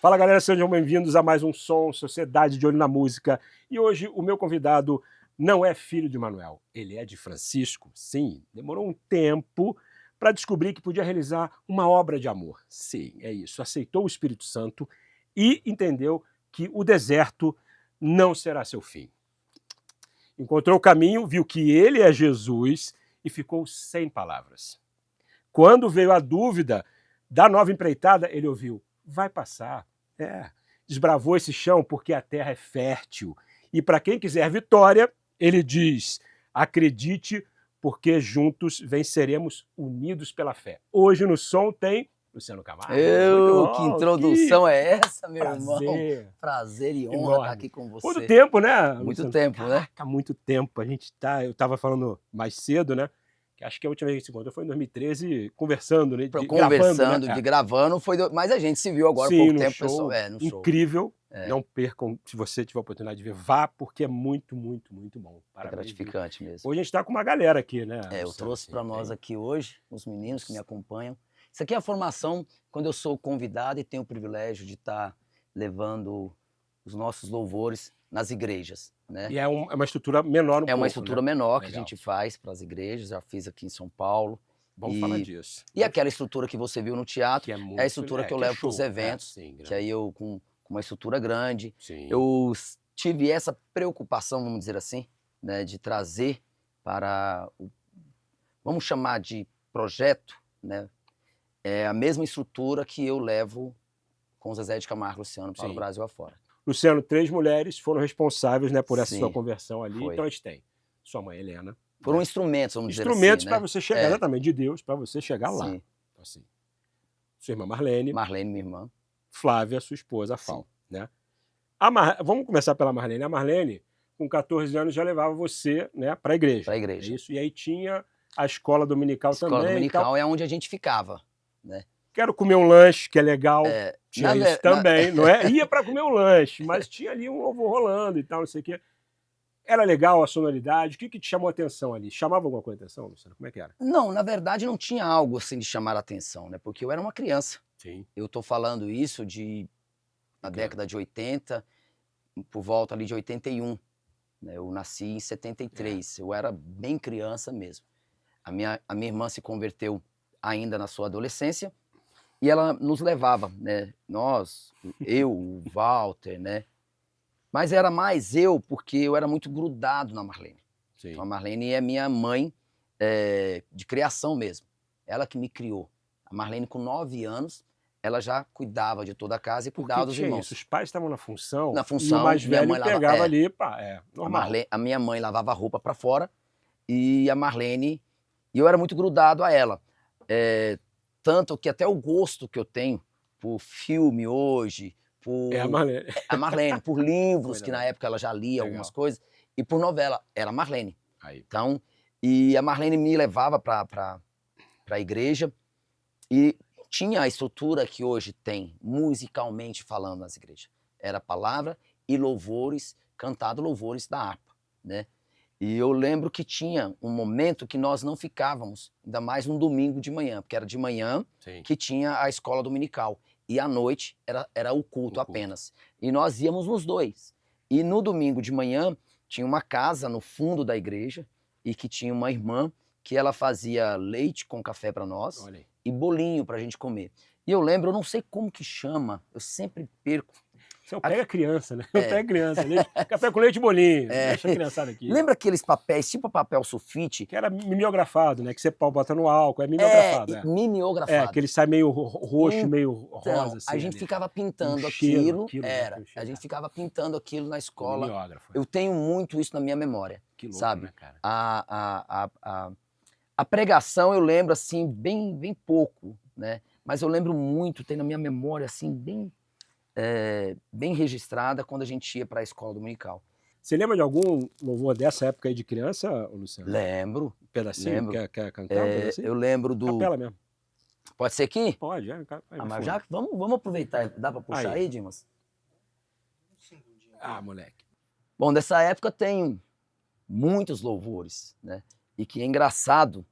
Fala galera, sejam bem-vindos a mais um Som, Sociedade de Olho na Música. E hoje o meu convidado não é filho de Manuel, ele é de Francisco. Sim, demorou um tempo para descobrir que podia realizar uma obra de amor. Sim, é isso, aceitou o Espírito Santo e entendeu que o deserto não será seu fim. Encontrou o caminho, viu que ele é Jesus e ficou sem palavras. Quando veio a dúvida da nova empreitada, ele ouviu: vai passar. Desbravou esse chão porque a terra é fértil. E para quem quiser vitória, ele diz: acredite, porque juntos venceremos unidos pela fé. Hoje no som tem Luciano Camargo. Que introdução é essa, meu prazer. irmão? Prazer e honra Enorme. estar aqui com você. Muito tempo, né, Muito Luciano? tempo, né? Caraca, muito tempo. Eu estava falando mais cedo, né? Que acho que a última vez que a gente se encontrou foi em 2013, conversando, né? Gravando, foi. Mas a gente se viu agora há Sim, pouco no tempo, show, pessoal. No show. Incrível. Não percam, se você tiver a oportunidade de ver, vá, porque é muito, muito, muito bom. É gratificante mesmo. Hoje a gente está com uma galera aqui, né? Eu trouxe para nós aqui hoje, os meninos que me acompanham. Isso aqui é a formação quando eu sou convidado e tenho o privilégio de estar levando os nossos louvores nas igrejas, né? E é uma estrutura menor É uma estrutura menor que Legal. a gente faz para as igrejas, já fiz aqui em São Paulo. Vamos falar disso. E aquela estrutura que você viu no teatro, que é, é a estrutura que eu levo para os eventos, que aí eu com uma estrutura grande. Sim. Eu tive essa preocupação, vamos dizer assim, né, de trazer para vamos chamar de projeto, né, a mesma estrutura que eu levo com o Zezé de Camargo e Luciano para o Brasil afora. Luciano, 3 mulheres foram responsáveis, né, por essa sua conversão ali. Foi. Então a gente tem sua mãe Helena. Foram instrumentos, vamos dizer assim. Instrumentos para você chegar, exatamente, de Deus, para você chegar lá. Sim. Então, assim, sua irmã Marlene. Marlene, minha irmã. Flávia, sua esposa, Fal, né? Vamos começar pela Marlene. A Marlene, com 14 anos, já levava você, né, para a igreja. Para a igreja. É isso? E aí tinha a escola dominical também. A escola dominical é onde a gente ficava, né? Quero comer um lanche, que é legal. Tinha isso também, não é? Ia para comer um lanche, mas tinha ali um ovo rolando e tal, não sei o quê. Era legal a sonoridade? O que te chamou a atenção ali? Chamava alguma coisa a atenção, Luciano? Como é que era? Não, na verdade não tinha algo assim de chamar a atenção, né? Porque eu era uma criança. Sim. Eu tô falando isso na década de 80, por volta ali de 81. Né? Eu nasci em 73, eu era bem criança mesmo. A minha irmã se converteu ainda na sua adolescência e ela nos levava, né? Eu, o Walter, né? Mas era mais eu, porque eu era muito grudado na Marlene. Sim. Então, a Marlene é minha mãe de criação mesmo. Ela que me criou. A Marlene, com 9 anos, ela já cuidava de toda a casa e cuidava dos irmãos. Isso, os pais estavam na função. Na função, e o mais velho minha mãe pegava ali, normal. A minha mãe lavava a roupa para fora e a Marlene... E eu era muito grudado a ela. Tanto que até o gosto que eu tenho por filme hoje... a Marlene. Por livros, que na época ela já lia algumas coisas, e por novela, era a Marlene. Então, e a Marlene me levava para a igreja, e tinha a estrutura que hoje tem, musicalmente falando, nas igrejas. Era palavra e louvores, cantado louvores da harpa, né? E eu lembro que tinha um momento que nós não ficávamos, ainda mais num domingo de manhã, porque era de manhã que tinha a escola dominical. E à noite era o culto apenas. E nós íamos nos dois. E no domingo de manhã tinha uma casa no fundo da igreja e que tinha uma irmã que ela fazia leite com café para nós e bolinho para a gente comer. E eu lembro, eu não sei como que chama, eu sempre perco. Você pega criança, né? Pega criança. Café com leite e bolinho. Deixa a criançada aqui. Lembra aqueles papéis, tipo papel sulfite? Que era mimeografado, né? Que você bota no álcool, é mimeografado. Mimeografado. Que ele sai meio roxo, meio rosa. Assim, a gente ficava pintando aquilo. A gente ficava pintando aquilo na escola. Mimeógrafo. Eu tenho muito isso na minha memória. Que louco, sabe? Né, cara? A pregação eu lembro, assim, bem pouco, né? Mas eu lembro muito, tem na minha memória, assim, bem registrada quando a gente ia para a escola dominical. Você lembra de algum louvor dessa época aí de criança, Luciano? Lembro. Um pedacinho? Lembro. Quer cantar um pedacinho? Eu lembro do... Capela mesmo. Pode ser aqui? Pode, mas já vamos aproveitar. Dá para puxar aí, Dimas? Moleque. Bom, dessa época tem muitos louvores, né? E que é engraçado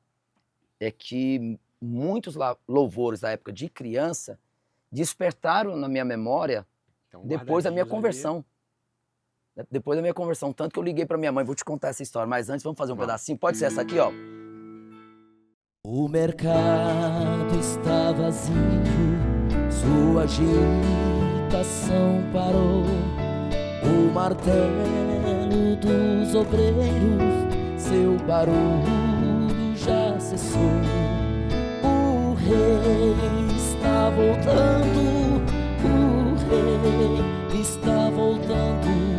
é que muitos louvores da época de criança despertaram na minha memória depois da minha conversão. Depois da minha conversão, tanto que eu liguei pra minha mãe, vou te contar essa história, mas antes vamos fazer um pedacinho, pode ser essa aqui, ó. O mercado está vazio, sua agitação parou, o martelo dos obreiros, seu barulho já cessou. O rei está voltando, o rei está voltando.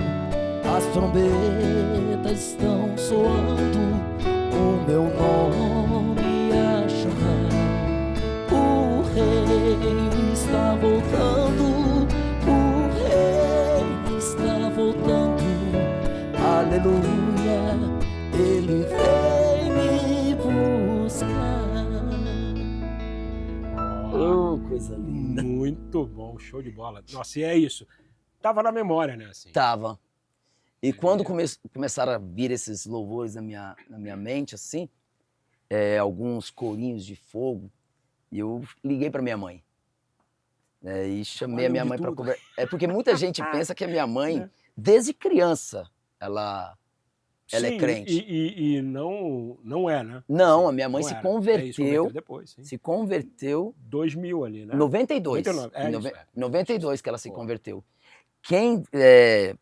As trombetas estão soando, o meu nome a chamar. O rei está voltando, o rei está voltando. Aleluia, ele vem me buscar. Oh, coisa linda. Muito bom, show de bola. Nossa, e é isso. Tava na memória, né? Assim. Tava. E quando começaram a vir esses louvores na minha mente, assim, alguns corinhos de fogo, eu liguei para minha mãe. E chamei a minha mãe para conversar. Porque muita gente pensa que a minha mãe, desde criança, ela é crente. E não é, né? Não, a minha mãe se converteu. Depois, sim. Se converteu. 2000 ali, né? 92. 92 que ela se converteu. Quem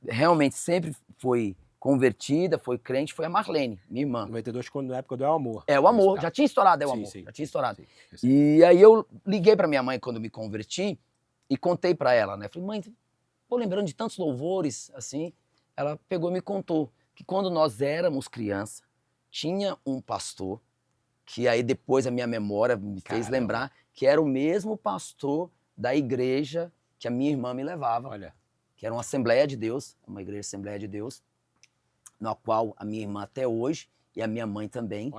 realmente sempre foi convertida, foi crente, foi a Marlene, minha irmã. 92, quando na época do El Amor. O Amor, já tinha estourado El Amor, sim. já tinha estourado. Sim. E aí eu liguei pra minha mãe quando me converti e contei pra ela, né? Falei, mãe, tô lembrando de tantos louvores, assim. Ela pegou e me contou que quando nós éramos criança, tinha um pastor, que aí depois a minha memória me fez lembrar, que era o mesmo pastor da igreja que a minha irmã me levava. Olha. Que era uma Assembleia de Deus, uma igreja Assembleia de Deus, na qual a minha irmã até hoje, e a minha mãe também,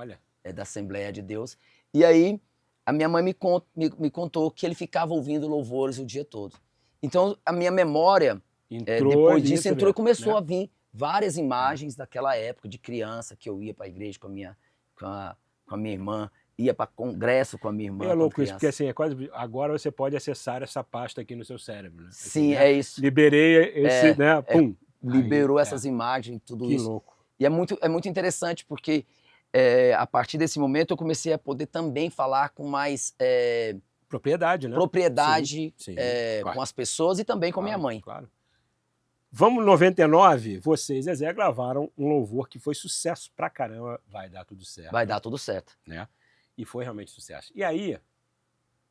é da Assembleia de Deus. E aí, a minha mãe me contou que ele ficava ouvindo louvores o dia todo. Então, a minha memória, depois disso, entrou e começou a vir várias imagens daquela época, de criança, que eu ia para a igreja com a minha irmã, ia para congresso com a minha irmã. É louco isso, porque assim, agora você pode acessar essa pasta aqui no seu cérebro, né? Sim, assim, é isso. Liberei esse, né? Pum. Liberou essas imagens, tudo isso. Que louco. E é muito interessante, porque a partir desse momento eu comecei a poder também falar com mais... propriedade, né? Propriedade com as pessoas e também com a minha mãe. Claro. Vamos, 99, você e Zezé gravaram um louvor que foi sucesso pra caramba. Vai dar tudo certo. Vai dar tudo certo. Né? E foi realmente sucesso. E aí,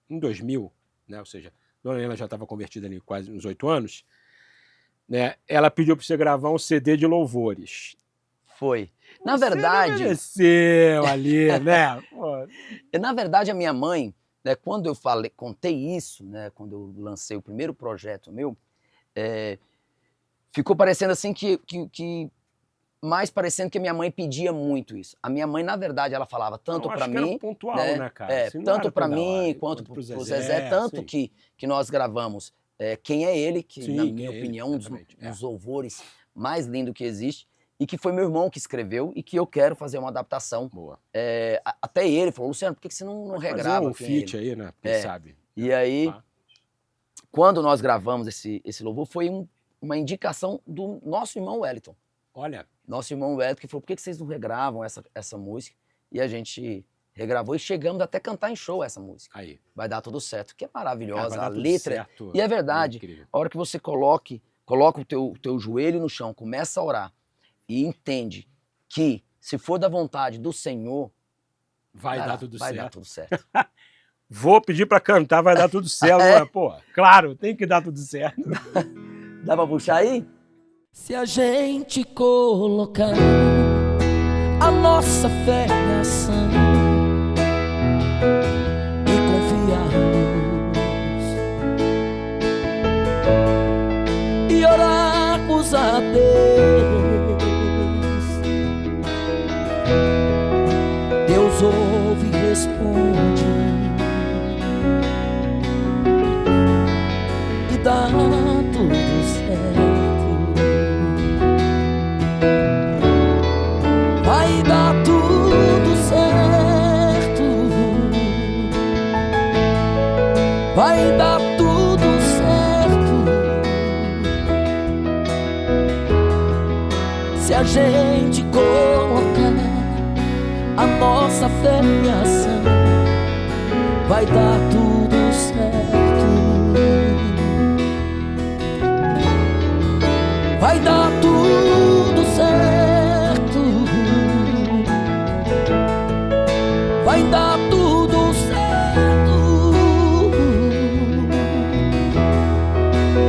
em 2000, né, ou seja, Dona Helena já estava convertida ali quase uns 8 anos, né, ela pediu para você gravar um CD de louvores. Foi. Na verdade... Você ali, né? Na verdade, a minha mãe, né, quando eu contei isso, né, quando eu lancei o primeiro projeto meu, ficou parecendo assim mais parecendo que a minha mãe pedia muito isso. A minha mãe, na verdade, ela falava tanto para mim... Era pontual, né, cara? Tanto para mim quanto pro Zezé, tanto que nós gravamos Quem é Ele, que na minha opinião, um dos louvores mais lindos que existe, e que foi meu irmão que escreveu e que eu quero fazer uma adaptação. Boa. Até ele falou, Luciano, por que você não regrava? Um feat aí, né? Quem sabe. E aí, quando nós gravamos esse louvor, foi uma indicação do nosso irmão Wellington. Olha. Nosso irmão Wellington, que falou, por que vocês não regravam essa música? E a gente regravou e chegamos até a cantar em show essa música. Aí. Vai dar tudo certo, que é maravilhosa, vai dar a letra. Certo. E é verdade, a hora que você coloca o teu joelho no chão, começa a orar e entende que se for da vontade do Senhor, vai dar tudo certo. Vai dar tudo certo. Vou pedir pra cantar, vai dar tudo certo. Pô, claro, tem que dar tudo certo. Dá pra puxar aí? Se a gente colocar a nossa fé em ação e confiarmos e orarmos a Deus, Deus ouve e responde e dá tudo certo. Vai dar tudo certo. Vai dar tudo gente colocar a nossa fé em ação, vai dar tudo certo. Vai dar tudo certo. Vai dar tudo certo.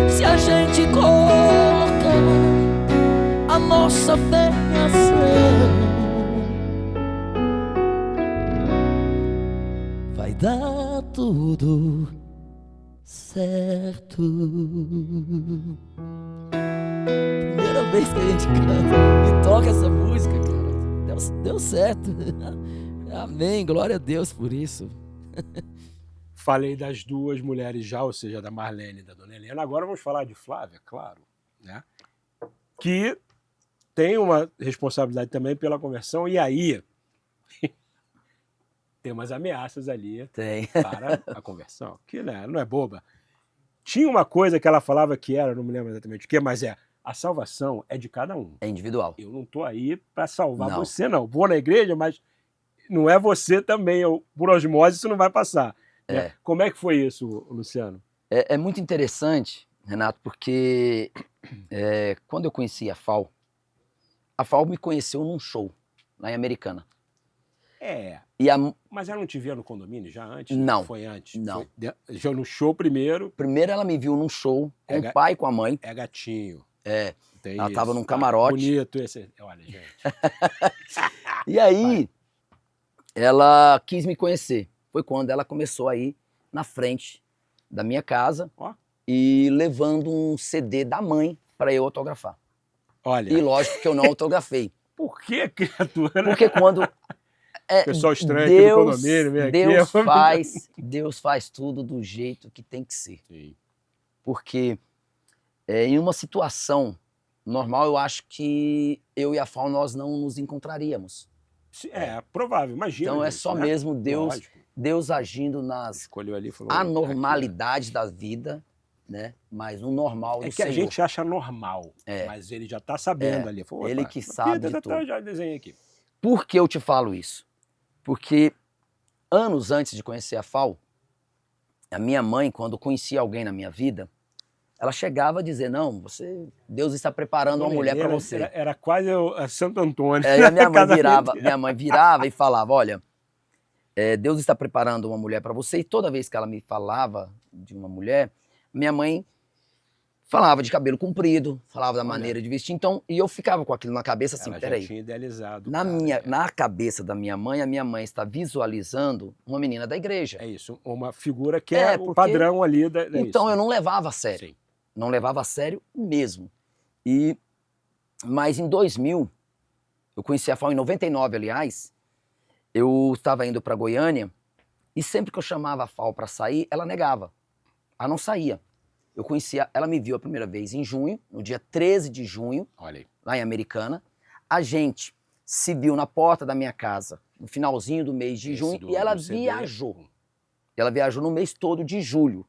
Se a gente colocar a nossa fé em ação, vai dar tudo certo. Primeira vez que a gente canta e toca essa música, cara, deu certo. Amém, glória a Deus por isso. Falei das duas mulheres já, ou seja, da Marlene e da Dona Helena. Agora vamos falar de Flávia, claro, né? Que tem uma responsabilidade também pela conversão, e aí tem umas ameaças ali para a conversão, que né, não é boba. Tinha uma coisa que ela falava que era, não me lembro exatamente o que, mas a salvação é de cada um. É individual. Eu não estou aí para salvar você, não. Vou na igreja, mas não é você também. Por osmose isso não vai passar. Né? Como é que foi isso, Luciano? É muito interessante, Renato, porque quando eu conheci a FAO me conheceu num show lá em Americana. Mas ela não te via no condomínio já antes? Não. Foi antes? Não. Já no show primeiro? Primeiro ela me viu num show com o pai e com a mãe. É gatinho. Ela estava num camarote. Bonito esse. Olha, gente. E aí, ela quis me conhecer. Foi quando ela começou a ir na frente da minha casa e levando um CD da mãe para eu autografar. Olha. E lógico que eu não autografei. Por que, criatura? Porque quando... pessoal estranho aqui no condomínio, vem aqui. Deus faz tudo do jeito que tem que ser. Sim. Porque em uma situação normal, eu acho que eu e a FAO nós não nos encontraríamos. Provável, imagina. Então é só mesmo Deus agindo nas anormalidades da vida, né? Mas no normal do Senhor. A gente acha normal, mas ele já está sabendo ali. Ele que sabe de tudo. Eu já desenhei aqui. Por que eu te falo isso? Porque anos antes de conhecer a FAO, a minha mãe, quando conhecia alguém na minha vida, ela chegava a dizer, não, Deus está preparando uma mulher para você. Era quase a Santo Antônio. E a minha mãe virava e falava, olha, Deus está preparando uma mulher para você. E toda vez que ela me falava de uma mulher, minha mãe falava de cabelo comprido, falava da maneira de vestir. Então, e eu ficava com aquilo na cabeça assim, peraí. Tinha idealizado. Na cabeça da minha mãe, a minha mãe está visualizando uma menina da igreja. É isso, uma figura que é o padrão ali. Então eu não levava a sério. Sim. Não levava a sério mesmo. Mas em 2000, eu conheci a FAO em 99, aliás, eu estava indo para Goiânia e sempre que eu chamava a FAO para sair, ela negava. Ela não saía. Eu conhecia, ela me viu a primeira vez em junho, no dia 13 de junho, lá em Americana. A gente se viu na porta da minha casa, no finalzinho do mês de junho, e ela viajou. Ela viajou no mês todo de julho.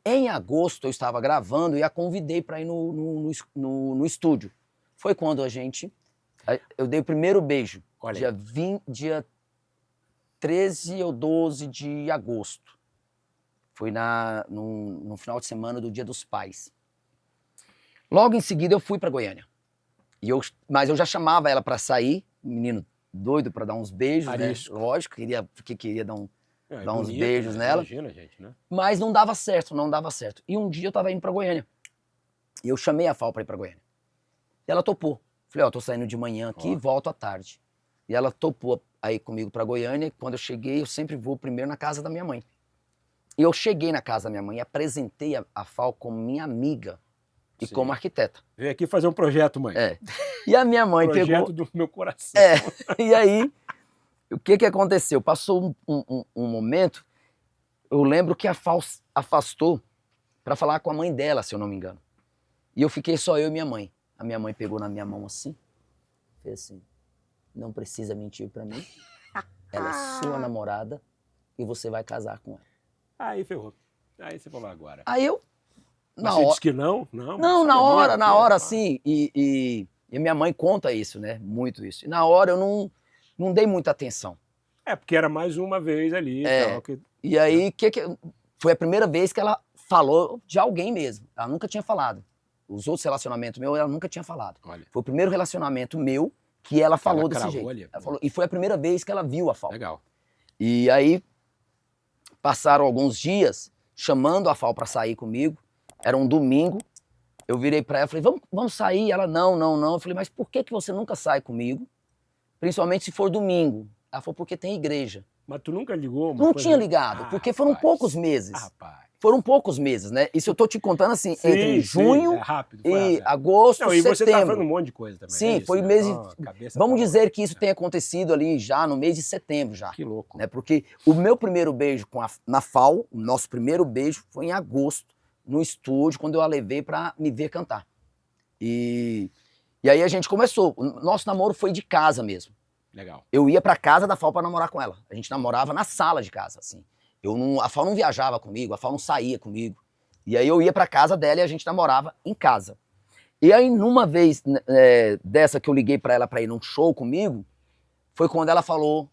Em agosto eu estava gravando e a convidei para ir no estúdio. Foi quando eu dei o primeiro beijo, dia 13 ou 12 de agosto. Foi no final de semana do Dia dos Pais. Logo em seguida eu fui para Goiânia. Mas eu já chamava ela para sair, menino doido para dar uns beijos, né? Lógico, porque queria dar uns beijos nela. Imagina, gente, né? Mas não dava certo. E um dia eu tava indo pra Goiânia. E eu chamei a FAO pra ir pra Goiânia. E ela topou. Falei, tô saindo de manhã aqui e volto à tarde. E ela topou aí comigo pra Goiânia. Quando eu cheguei, eu sempre vou primeiro na casa da minha mãe. E eu cheguei na casa da minha mãe e apresentei a FAO como minha amiga e como arquiteta. Veio aqui fazer um projeto, mãe. E a minha mãe pegou... Projeto do meu coração. E aí... O que aconteceu? Passou um momento, eu lembro que a FAO afastou para falar com a mãe dela, se eu não me engano. E eu fiquei só eu e minha mãe. A minha mãe pegou na minha mão assim, fez assim, não precisa mentir para mim, ela é sua namorada e você vai casar com ela. Aí ferrou. Aí você falou agora. Aí eu... Mas você disse que não? Não, na hora assim, e E minha mãe conta isso, né? Muito isso. E na hora eu não dei muita atenção. Porque era mais uma vez ali e tal. E aí, foi a primeira vez que ela falou de alguém mesmo. Ela nunca tinha falado. Os outros relacionamentos meus, ela nunca tinha falado. Olha. Foi o primeiro relacionamento meu que ela falou desse jeito. Ela falou, e foi a primeira vez que ela viu a Fal. Legal. E aí, passaram alguns dias chamando a Fal para sair comigo. Era um domingo. Eu virei para ela e falei, vamos sair? Ela, não. Eu falei, mas por que você nunca sai comigo? Principalmente se for domingo. Ela falou, porque tem igreja. Mas tu nunca ligou? Não tinha ligado, porque foram poucos meses. Foram poucos meses, né? Isso eu tô te contando assim, entre junho e agosto, setembro. E você tava falando um monte de coisa também. Sim, foi mês de... Vamos dizer que isso tenha acontecido ali já no mês de setembro já. Que louco. Né? Porque o meu primeiro beijo na Fal, o nosso primeiro beijo foi em agosto, no estúdio, quando eu a levei pra me ver cantar. E aí a gente começou. O nosso namoro foi de casa mesmo. Legal. Eu ia pra casa da Fal pra namorar com ela. A gente namorava na sala de casa, assim. A Fal não viajava comigo, a Fal não saía comigo. E aí eu ia pra casa dela e a gente namorava em casa. E aí numa vez dessa que eu liguei pra ela pra ir num show comigo, foi quando ela falou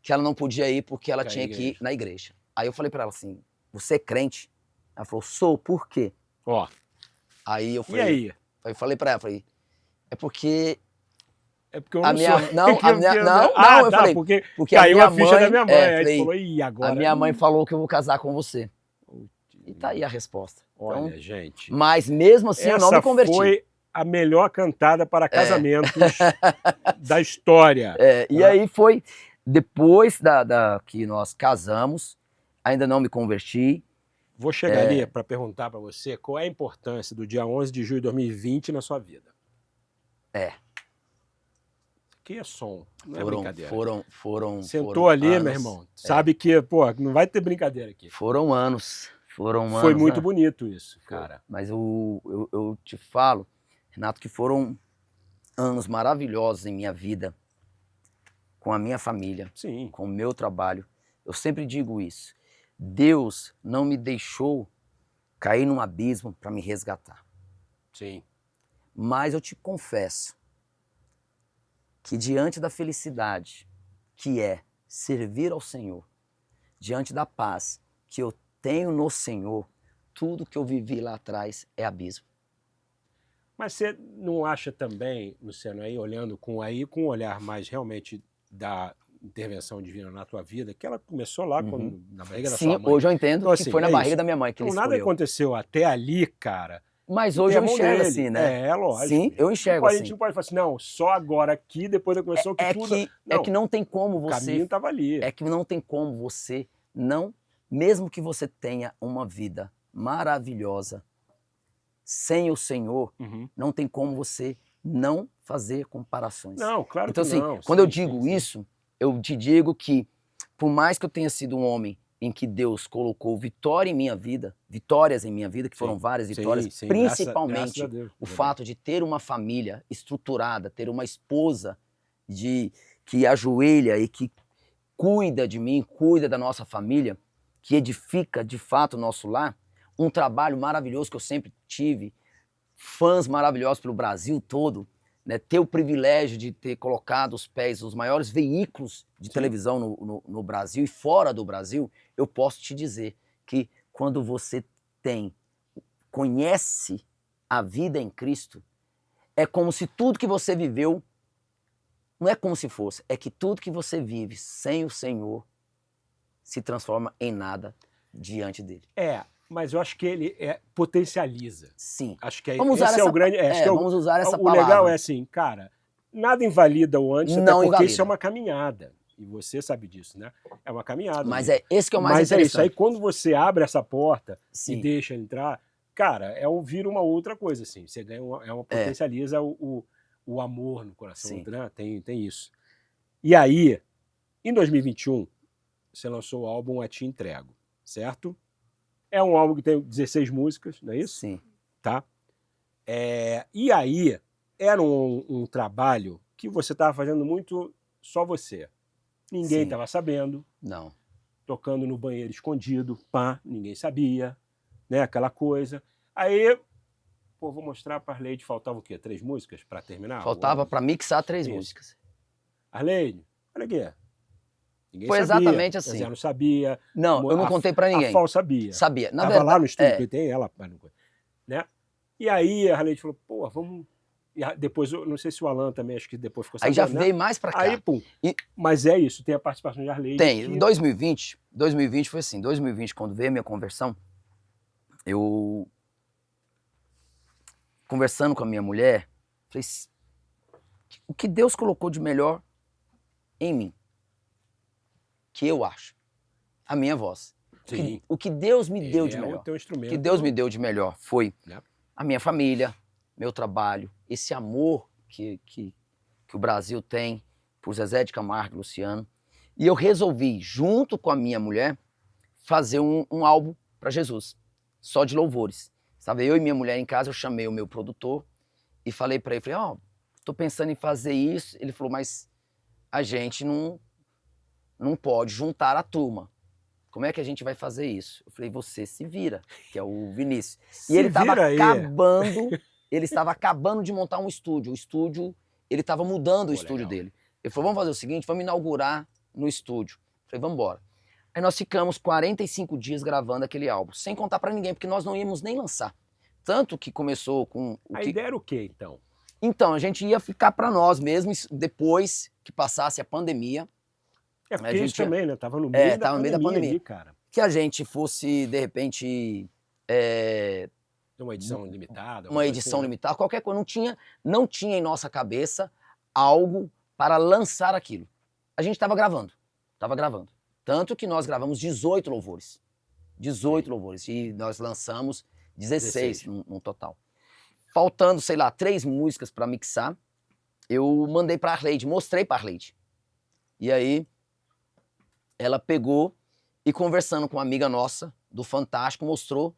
que ela não podia ir porque ela tinha que ir na igreja. Aí eu falei pra ela assim, você é crente? Ela falou, sou, por quê? Ó. Aí eu falei... E aí? Eu falei pra ela, é porque... É porque eu não sou. Eu falei, porque caiu a ficha da minha mãe. Aí falei, falou, e agora? A minha mãe falou que eu vou casar com você. E tá aí a resposta. Olha, então, gente. Mas mesmo assim eu não me converti. Essa foi a melhor cantada para casamentos da história. E aí foi, depois que nós casamos, ainda não me converti. Vou chegar ali para perguntar para você qual é a importância do dia 11 de julho de 2020 na sua vida. Que é som, não é brincadeira. Sentou ali, anos, meu irmão, sabe que, não vai ter brincadeira aqui. Foram anos. Foi muito bonito isso, cara. Mas eu te falo, Renato, que foram anos maravilhosos em minha vida, com a minha família, sim, com o meu trabalho. Eu sempre digo isso. Deus não me deixou cair num abismo para me resgatar. Sim. Mas eu te confesso que diante da felicidade que é servir ao Senhor, diante da paz que eu tenho no Senhor, tudo que eu vivi lá atrás é abismo. Mas você não acha também, Luciano, aí olhando com um olhar mais realmente da intervenção divina na tua vida, que ela começou lá na barriga da sua mãe? Sim, hoje eu entendo então, que foi na barriga da minha mãe que ele escolheu. Nada aconteceu até ali, cara. Mas hoje eu enxergo assim, né? É, lógico. Sim, eu enxergo assim. A gente não pode falar assim, não, só agora aqui, depois começou que tudo... É que não tem como você... O caminho estava ali. É que não tem como você não... Mesmo que você tenha uma vida maravilhosa, sem o Senhor, não tem como você não fazer comparações. Não, claro então, que assim, não. Quando eu digo isso, eu te digo que, por mais que eu tenha sido um homem em que Deus colocou vitórias em minha vida, que foram várias vitórias, principalmente graças a Deus, o fato de ter uma família estruturada, ter uma esposa que ajoelha e que cuida de mim, cuida da nossa família, que edifica de fato o nosso lar, um trabalho maravilhoso que eu sempre tive, fãs maravilhosos pelo Brasil todo, né, ter o privilégio de ter colocado os pés nos maiores veículos de televisão no Brasil e fora do Brasil, eu posso te dizer que quando você conhece a vida em Cristo, é como se tudo que você viveu, não é como se fosse, é que tudo que você vive sem o Senhor se transforma em nada diante dele. Mas eu acho que ele potencializa. Sim. Acho que vamos usar essa, o grande. vamos usar essa palavra. O legal é assim, cara, nada invalida o antes, não até porque invalida. isso é uma caminhada. E você sabe disso, né? É uma caminhada. Mas esse que é o mais interessante. Mas é isso aí, quando você abre essa porta Sim. e deixa entrar, cara, vira uma outra coisa, assim. Você ganha potencializa o amor no coração, né? Tem isso. E aí, em 2021, você lançou o álbum A Te Entrego, certo? É um álbum que tem 16 músicas, não é isso? Sim. Tá? E aí, era um trabalho que você estava fazendo muito só você. Ninguém estava sabendo. Não. Tocando no banheiro escondido, ninguém sabia, né? Aquela coisa. Aí, pô, vou mostrar pra Arleide, faltava o quê? 3 músicas pra terminar? Faltava pra mixar 3 músicas. Arleide, olha aqui. Ninguém Foi sabia. exatamente assim. Eu não sabia. Não, eu não contei pra ninguém. A Fal sabia. Sabia. Na Tava verdade, lá no estúdio, tem ela, né? E aí a Arleide falou, pô, vamos... E depois, eu não sei se o Alan também, acho que depois ficou sabendo, aí já né? veio mais pra cá. Aí, pum. Mas é isso, tem a participação de Arleide. Tem. Em 2020 foi assim. 2020, quando veio a minha conversão, eu... conversando com a minha mulher, falei, o que Deus colocou de melhor em mim? Que eu acho. A minha voz. Sim. O que Deus me deu de É melhor. o teu instrumento. O que Deus me deu de melhor foi É. a minha família, meu trabalho, esse amor que o Brasil tem por Zezé de Camargo e Luciano. E eu resolvi, junto com a minha mulher, fazer um álbum para Jesus, só de louvores. Estava eu e minha mulher em casa, eu chamei o meu produtor e falei para ele, falei, ó, tô pensando em fazer isso. Ele falou, mas a gente não pode juntar a turma. Como é que a gente vai fazer isso? Eu falei, você se vira, que é o Vinícius. E ele estava acabando de montar um estúdio. O estúdio, ele estava mudando o estúdio dele. Ele falou, vamos fazer o seguinte, vamos inaugurar no estúdio. Eu falei, vamos embora. Aí nós ficamos 45 dias gravando aquele álbum, sem contar pra ninguém, porque nós não íamos nem lançar. Tanto que começou com... A ideia era o quê, então? Então, a gente ia ficar pra nós mesmos, depois que passasse a pandemia. É, porque isso também, né? Tava no meio da pandemia ali, cara. Que a gente fosse, de repente... uma edição limitada. Uma edição limitada, qualquer coisa. Não tinha em nossa cabeça algo para lançar aquilo. A gente estava gravando. Tanto que nós gravamos 18 louvores. 18 louvores. E nós lançamos 16 no total. Faltando, sei lá, 3 músicas para mixar, eu mandei para a Arleide, mostrei para a Arleide. E aí, ela pegou e conversando com uma amiga nossa, do Fantástico, mostrou.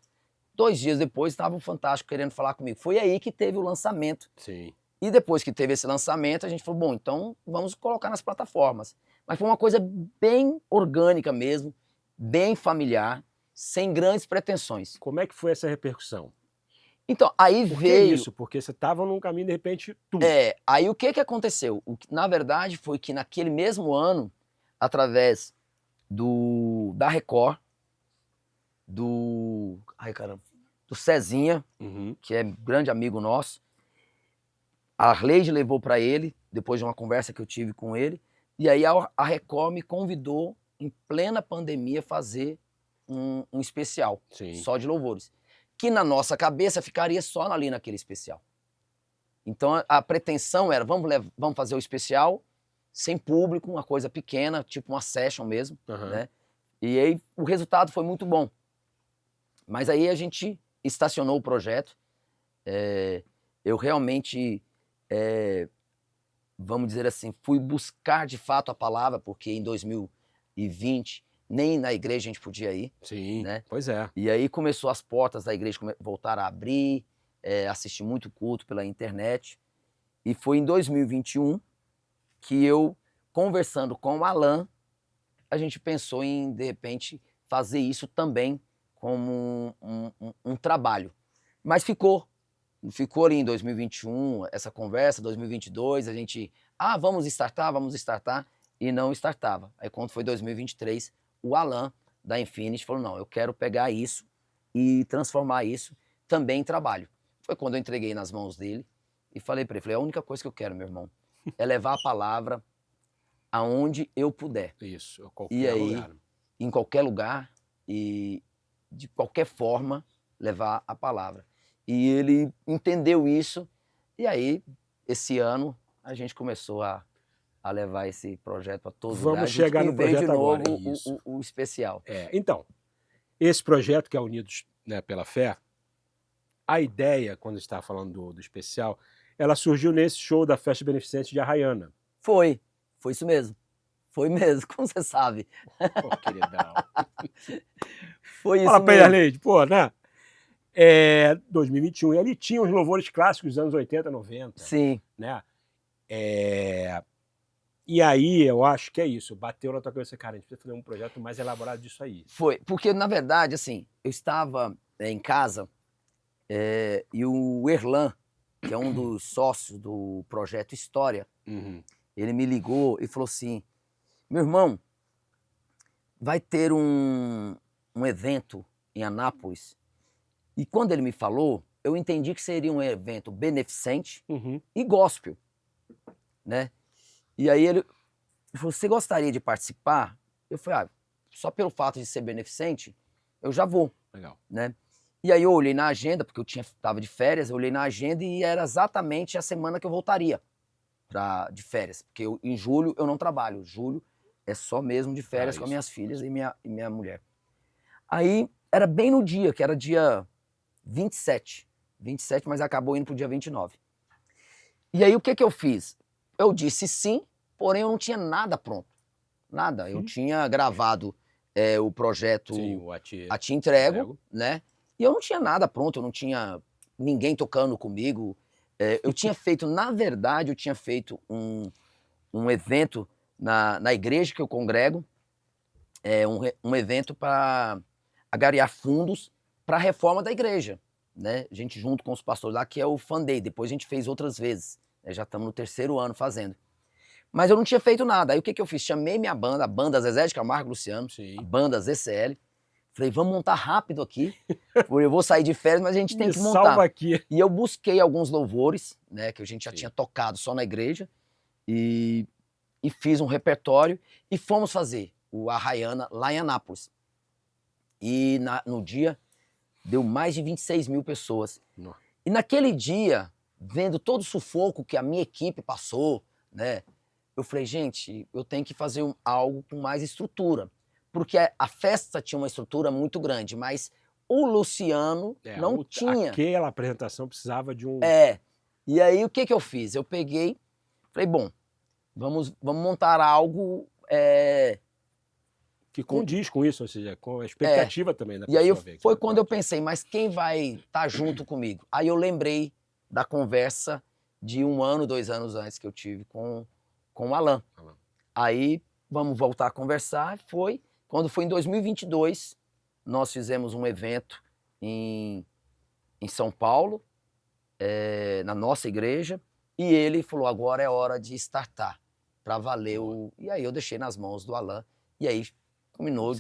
2 dias depois, estava o Fantástico querendo falar comigo. Foi aí que teve o lançamento. Sim. E depois que teve esse lançamento, a gente falou, bom, então vamos colocar nas plataformas. Mas foi uma coisa bem orgânica mesmo, bem familiar, sem grandes pretensões. Como é que foi essa repercussão? Então, aí Por veio... que isso? Porque você estava num caminho, de repente, tudo. Aí o que aconteceu? Na verdade, foi que naquele mesmo ano, através da Record, do Cezinha, que é grande amigo nosso, a Arleide levou para ele, depois de uma conversa que eu tive com ele, e aí a Record me convidou, em plena pandemia, fazer um especial, só de louvores, que na nossa cabeça ficaria só ali naquele especial. Então a pretensão era, vamos fazer o especial sem público, uma coisa pequena, tipo uma session mesmo, né? E aí o resultado foi muito bom. Mas aí a gente estacionou o projeto, eu realmente... vamos dizer assim, fui buscar de fato a palavra, porque em 2020 nem na igreja a gente podia ir. Sim, né? Pois é. E aí começou as portas da igreja voltar a abrir, assisti muito culto pela internet. E foi em 2021 que eu, conversando com o Alan, a gente pensou em, de repente, fazer isso também como um trabalho. Mas ficou ali em 2021, essa conversa, 2022, a gente, vamos startar, e não startava. Aí quando foi 2023, o Alan, da Infinity, falou, não, eu quero pegar isso e transformar isso também em trabalho. Foi quando eu entreguei nas mãos dele e falei para ele, a única coisa que eu quero, meu irmão, é levar a palavra aonde eu puder. Isso, qualquer lugar. Em qualquer lugar e de qualquer forma levar a palavra. E ele entendeu isso, e aí, esse ano, a gente começou a levar esse projeto para todos os lugares. Vamos chegar no projeto de novo agora. o especial. Então, esse projeto que é Unidos, né, pela Fé, a ideia, quando a gente estava falando do especial, ela surgiu nesse show da Festa Beneficente de Arraiana. Foi isso mesmo. Foi mesmo, como você sabe. Pô, queridão. Foi isso Fala mesmo. pra ele, Arleide, pô, né? 2021, e ali tinha os louvores clássicos dos anos 80, 90. Sim. Né? E aí, eu acho que é isso, bateu na tua cabeça, cara, a gente precisa fazer um projeto mais elaborado disso aí. Foi, porque na verdade, assim, eu estava em casa E o Erlan, que é um dos sócios do projeto História, ele me ligou e falou assim, meu irmão, vai ter um evento em Anápolis. E quando ele me falou, eu entendi que seria um evento beneficente e gospel, né? E aí ele falou, você gostaria de participar? Eu falei, só pelo fato de ser beneficente, eu já vou. Legal. Né? E aí eu olhei na agenda, porque eu estava de férias, eu olhei na agenda e era exatamente a semana que eu voltaria de férias. Porque em julho eu não trabalho, julho é só mesmo de férias com as minhas filhas e minha mulher. Aí era bem no dia, que era dia 27, mas acabou indo pro dia 29. E aí o que eu fiz? Eu disse sim, porém eu não tinha nada pronto. Nada. Eu tinha gravado o projeto A Te Entrego, né? E eu não tinha nada pronto, eu não tinha ninguém tocando comigo. Eu tinha feito, na verdade, um evento na igreja que eu congrego, um evento para angariar fundos para a reforma da igreja, né? A gente junto com os pastores lá, que é o Fan Day. Depois a gente fez outras vezes, né? Já estamos no 3º ano fazendo. Mas eu não tinha feito nada. Aí o que eu fiz? Chamei minha banda, a banda Zezé de Camargo e Luciano, a banda ZCL. Falei, vamos montar rápido aqui, porque eu vou sair de férias, mas a gente tem que montar. Salva aqui. E eu busquei alguns louvores, né, que a gente já tinha tocado só na igreja, e fiz um repertório, e fomos fazer o Arraiana lá em Anápolis. E no dia, deu mais de 26 mil pessoas. Nossa. E naquele dia, vendo todo o sufoco que a minha equipe passou, né, eu falei, gente, eu tenho que fazer algo com mais estrutura. Porque a festa tinha uma estrutura muito grande, mas o Luciano não tinha. Aquela apresentação precisava de um... E aí o que eu fiz? Eu peguei, falei, bom, vamos montar algo... que condiz com isso, ou seja, com a expectativa também da pessoa. E aí foi ver, quando eu pensei, mas quem vai estar junto comigo? Aí eu lembrei da conversa de 1 ano, 2 anos antes que eu tive com o Alan. Aí, vamos voltar a conversar, quando foi em 2022, nós fizemos um evento em São Paulo, na nossa igreja, e ele falou, agora é hora de startar, para valer E aí eu deixei nas mãos do Alan, e aí combinou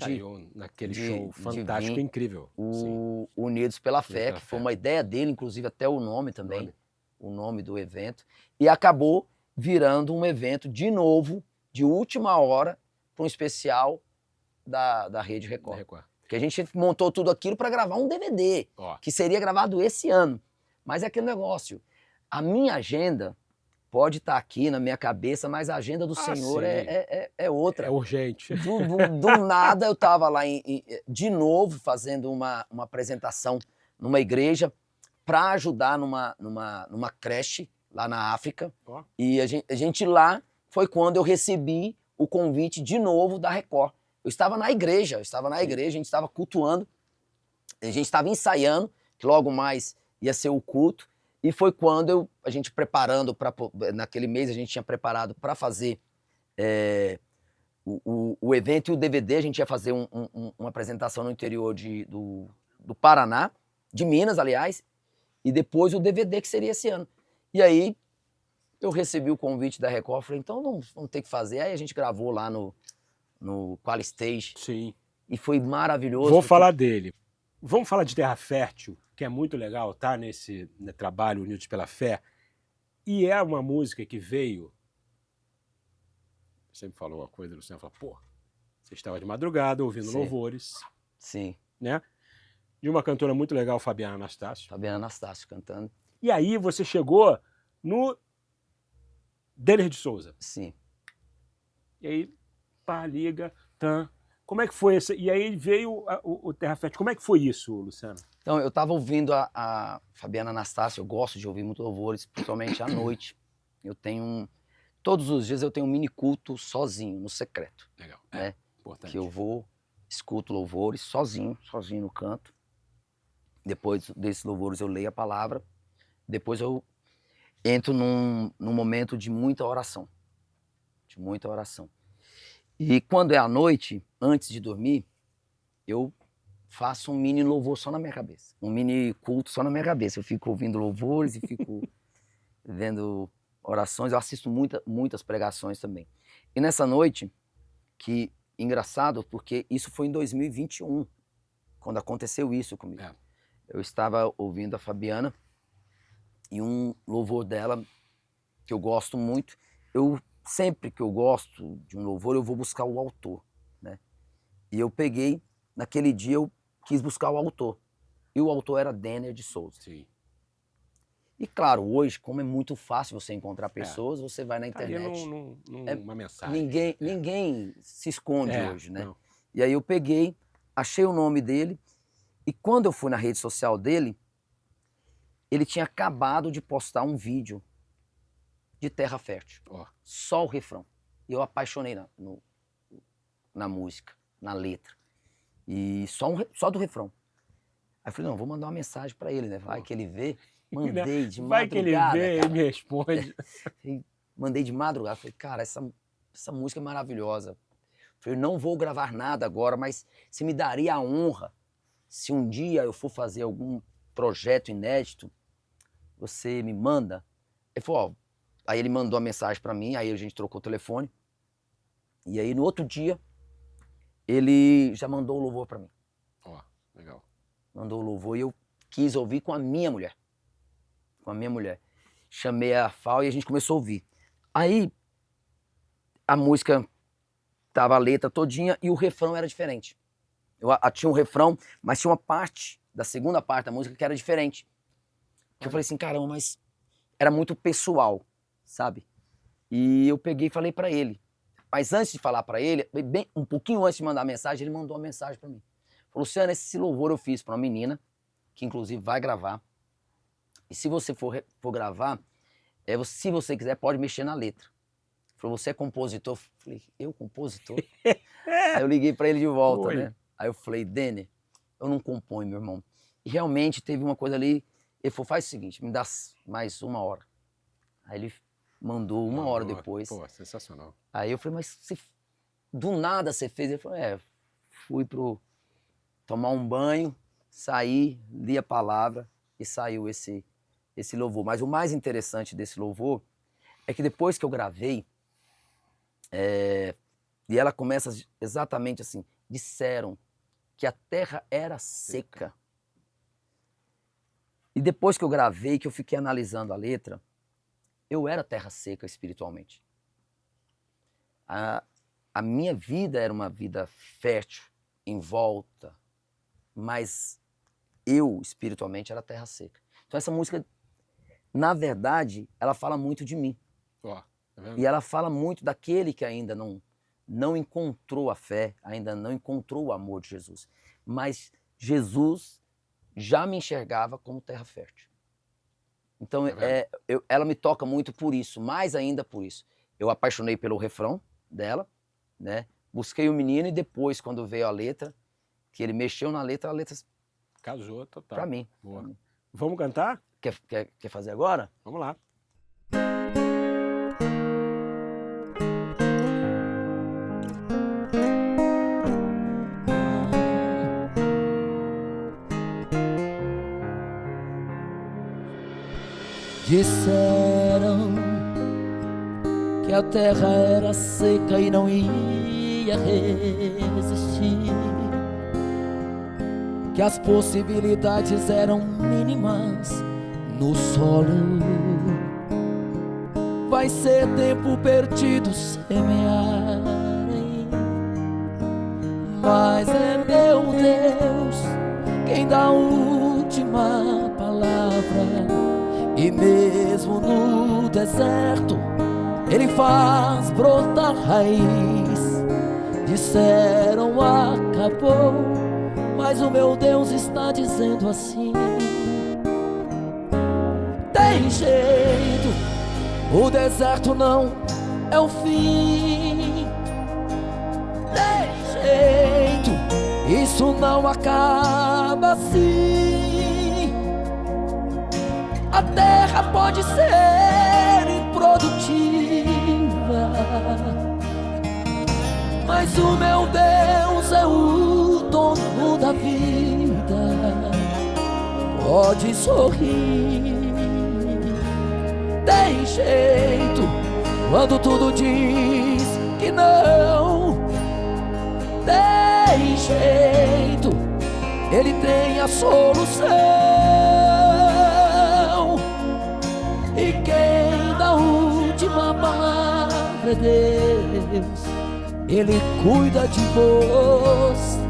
naquele show fantástico, incrível. O Unidos pela Fé, que foi uma ideia dele, inclusive até o nome também, o nome do evento, e acabou virando um evento de novo, de última hora, para um especial da Rede Record. Porque a gente montou tudo aquilo para gravar um DVD, que seria gravado esse ano. Mas é aquele negócio, a minha agenda pode estar aqui na minha cabeça, mas a agenda do Senhor é outra. É urgente. Do nada eu estava lá de novo fazendo uma apresentação numa igreja para ajudar numa creche lá na África. E a gente lá foi quando eu recebi o convite de novo da Record. Eu estava na igreja, a gente estava cultuando, a gente estava ensaiando, que logo mais ia ser o culto, e foi quando a gente preparando, naquele mês a gente tinha preparado para fazer o evento e o DVD, a gente ia fazer uma apresentação no interior do Paraná, de Minas, aliás, e depois o DVD que seria esse ano. E aí eu recebi o convite da Record, falei, então vamos ter que fazer. Aí a gente gravou lá no Qualistage. Sim. E foi maravilhoso. Vou falar dele. Vamos falar de Terra Fértil, que é muito legal, tá? Nesse trabalho Unidos pela Fé. E é uma música que veio... Sempre falou uma coisa, o Luciano falou, pô, você estava de madrugada ouvindo louvores. Sim. Né? De uma cantora muito legal, Fabiana Anastácio. Fabiana Anastácio cantando. E aí você chegou no Denner de Souza. Sim. E aí, pá, liga, como é que foi esse? E aí veio o Terra Fértil. Como é que foi isso, Luciano? Então, eu estava ouvindo a Fabiana Anastácio, eu gosto de ouvir muito louvores, principalmente à noite. Todos os dias eu tenho um mini culto sozinho, no secreto. Legal, né? Importante. Que eu escuto louvores sozinho no canto. Depois desses louvores eu leio a palavra. Depois eu entro num momento de muita oração. E quando é à noite, antes de dormir, eu faço um mini louvor só na minha cabeça. Um mini culto só na minha cabeça. Eu fico ouvindo louvores e fico vendo orações. Eu assisto muitas pregações também. E nessa noite, que engraçado, porque isso foi em 2021, quando aconteceu isso comigo. Eu estava ouvindo a Fabiana e um louvor dela, que eu gosto muito. Sempre que eu gosto de um louvor, eu vou buscar o autor, né? E eu peguei, naquele dia eu quis buscar o autor. E o autor era Denner de Souza. Sim. E claro, hoje, como é muito fácil você encontrar pessoas, você vai na internet. Uma mensagem. Ninguém se esconde hoje, né? Não. E aí eu peguei, achei o nome dele, e quando eu fui na rede social dele, ele tinha acabado de postar um vídeo de Terra Fértil. Só o refrão. E eu apaixonei na música, na letra. E só do refrão. Aí eu falei, não, vou mandar uma mensagem pra ele, né? Vai que ele vê. Mandei de madrugada. Vai que ele vê e me responde. Mandei de madrugada. Falei, cara, essa música é maravilhosa. Falei, não vou gravar nada agora, mas se me daria a honra, se um dia eu for fazer algum projeto inédito, você me manda. Ele falou, ó. Aí ele mandou a mensagem pra mim, aí a gente trocou o telefone. E aí no outro dia, ele já mandou o louvor pra mim. Legal. Mandou o louvor e eu quis ouvir com a minha mulher. Com a minha mulher. Chamei a Fal e a gente começou a ouvir. Aí, a música tava a letra todinha e o refrão era diferente. Tinha um refrão, mas tinha uma parte, da segunda parte da música, que era diferente. Que eu falei assim, caramba, mas era muito pessoal, sabe? E eu peguei e falei pra ele. Mas antes de falar pra ele, um pouquinho antes de mandar a mensagem, ele mandou uma mensagem pra mim. Falou, Luciano, esse louvor eu fiz pra uma menina, que inclusive vai gravar. E se você for gravar, se você quiser, pode mexer na letra. Falou, você é compositor? Eu falei, eu compositor? Aí eu liguei pra ele de volta, né? Aí eu falei, Denner, eu não componho, meu irmão. E realmente teve uma coisa ali, ele falou, faz o seguinte, me dá mais 1 hora. Aí ele mandou 1 hora depois. Pô, sensacional. Aí eu falei, mas do nada você fez? Ele falou, fui tomar um banho, saí, li a palavra e saiu esse louvor. Mas o mais interessante desse louvor é que depois que eu gravei, e ela começa exatamente assim, disseram que a terra era seca. E depois que eu gravei, que eu fiquei analisando a letra, eu era terra seca espiritualmente. A minha vida era uma vida fértil, em volta, mas eu, espiritualmente, era terra seca. Então essa música, na verdade, ela fala muito de mim. Tá vendo? E ela fala muito daquele que ainda não encontrou a fé, ainda não encontrou o amor de Jesus. Mas Jesus já me enxergava como terra fértil. Então ela me toca muito por isso, mais ainda por isso. Eu apaixonei pelo refrão dela, né? Busquei o menino e depois, quando veio a letra, que ele mexeu na letra, a letra casou total. Pra mim. Boa. Pra mim. Vamos cantar? Quer fazer agora? Vamos lá. Disseram que a terra era seca e não ia resistir, que as possibilidades eram mínimas no solo. Vai ser tempo perdido semearem, mas é meu Deus quem dá a última palavra. E mesmo no deserto, Ele faz brotar raiz. Disseram acabou, mas o meu Deus está dizendo assim: tem jeito, o deserto não é o fim. Tem jeito, isso não acaba assim. A terra pode ser improdutiva, mas o meu Deus é o dono da vida. pode sorrir. Tem jeito quando tudo diz que não. Tem jeito, ele tem a solução. E quem dá a última palavra é Deus. Ele cuida de você.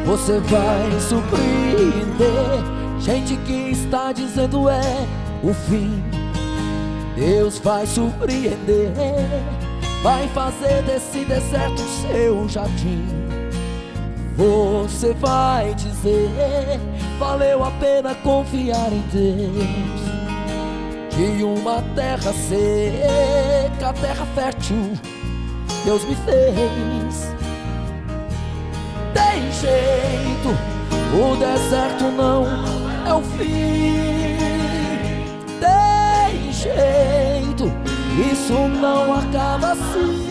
Você vai surpreender gente que está dizendo é o fim. Deus vai surpreender, vai fazer desse deserto seu jardim. Você vai dizer, valeu a pena confiar em Deus. De uma terra seca, terra fértil, Deus me fez. Tem jeito, o deserto não é o fim. Tem jeito, isso não acaba assim.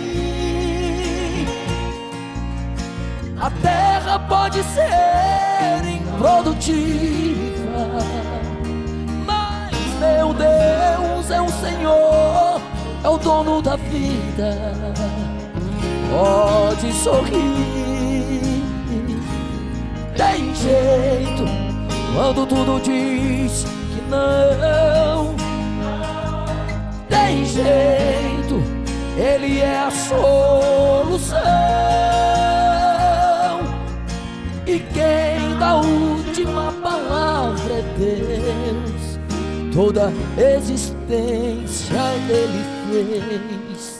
A terra pode ser improdutiva, mas meu Deus é o Senhor, é o dono da vida. Pode sorrir. Tem jeito quando tudo diz que não. Tem jeito, ele é a solução. E quem dá a última palavra é Deus. Toda existência ele fez.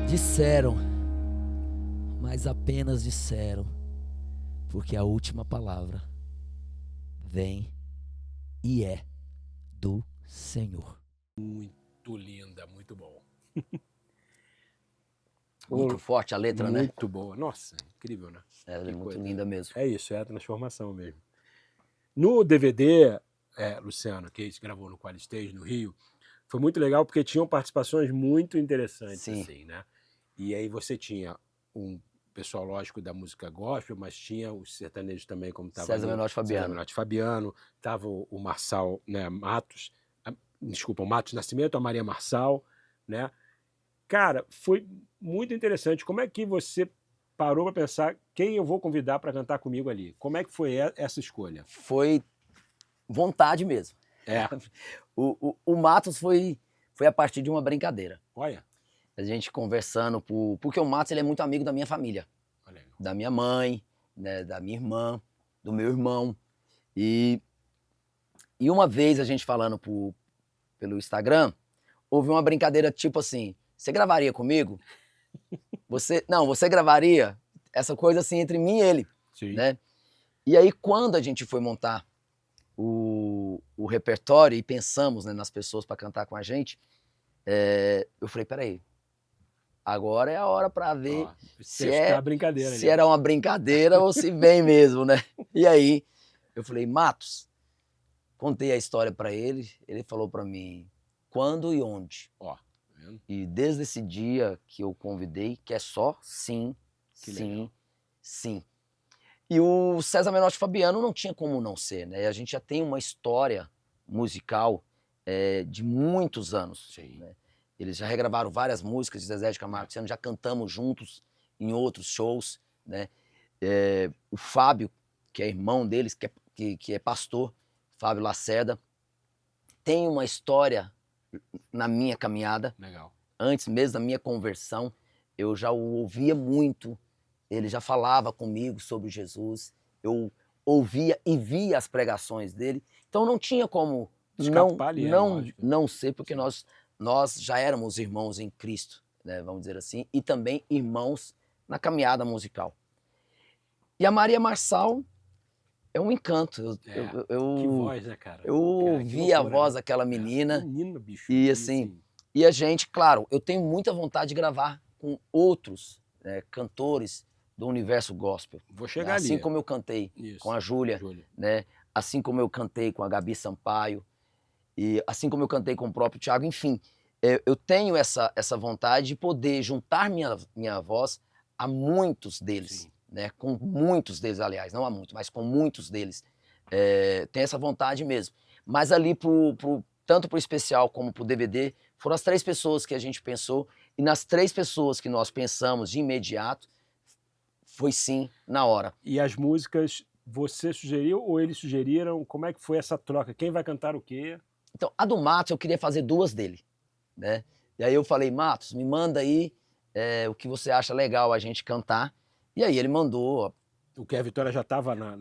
Disseram, mas apenas disseram, porque a última palavra vem e é do Senhor. Muito linda, muito bom. Muito forte a letra, né? Muito boa. Nossa, incrível, né? Ela é muito linda mesmo. É isso, é a transformação mesmo. No DVD, Luciano, que a gente gravou no Qual Stage, no Rio, foi muito legal porque tinham participações muito interessantes, Sim. assim, né? E aí você tinha um pessoal, lógico, da música gospel, mas tinha os sertanejos também, como estava César Menotti Fabiano. César Menotti Fabiano, estava o Marçal, né, Matos, o Matos Nascimento, a Maria Marçal, né? Cara, foi muito interessante. Como é que você parou para pensar quem eu vou convidar para cantar comigo ali? Como é que foi essa escolha? Foi vontade mesmo. É. O Matos foi a partir de uma brincadeira. Olha. A gente conversando, porque o Matos ele é muito amigo da minha família. Olha. Da minha mãe, né, da minha irmã, do meu irmão. E uma vez a gente falando pelo Instagram, houve uma brincadeira tipo assim, você gravaria comigo? Você gravaria? Essa coisa assim entre mim e ele. Sim. Né? E aí quando a gente foi montar o repertório e pensamos, né, nas pessoas para cantar com a gente, eu falei, peraí, agora é a hora para ver se era uma brincadeira ou se vem mesmo, né? E aí eu falei, Matos, contei a história para ele, ele falou para mim quando e onde. Ó, e desde esse dia que eu convidei, que é só sim, que sim, legal. Sim. E o César Menotti Fabiano não tinha como não ser, né? A gente já tem uma história musical de muitos anos. Sim. Né? Eles já regravaram várias músicas de Zezé de Camargo e Luciano, já cantamos juntos em outros shows, né? O Fábio, que é irmão deles, que é pastor, Fábio Lacerda, tem uma história na minha caminhada. Legal. Antes mesmo da minha conversão, eu já o ouvia muito, ele já falava comigo sobre Jesus, eu ouvia e via as pregações dele, então não tinha como não ser, porque nós já éramos irmãos em Cristo, né, vamos dizer assim, e também irmãos na caminhada musical. E a Maria Marçal é um encanto. Que voz, né, cara? Eu ouvi a voz daquela menina. Menina, bicho. E assim, e a gente, claro, eu tenho muita vontade de gravar com outros cantores do universo gospel. Vou chegar ali. Assim como eu cantei com a Júlia, né? Assim como eu cantei com a Gabi Sampaio, e assim como eu cantei com o próprio Thiago, enfim, eu tenho essa vontade de poder juntar minha voz a muitos deles, né? Com muitos deles, aliás, não a muitos, mas com muitos deles. Tem essa vontade mesmo. Mas ali, tanto pro especial como pro DVD, foram as 3 pessoas que a gente pensou, e nas 3 pessoas que nós pensamos de imediato, foi sim na hora. E as músicas você sugeriu ou eles sugeriram? Como é que foi essa troca? Quem vai cantar o quê? Então, a do Matos eu queria fazer 2 dele, né? E aí eu falei, Matos, me manda aí o que você acha legal a gente cantar. E aí ele mandou. O que a Vitória já estava na...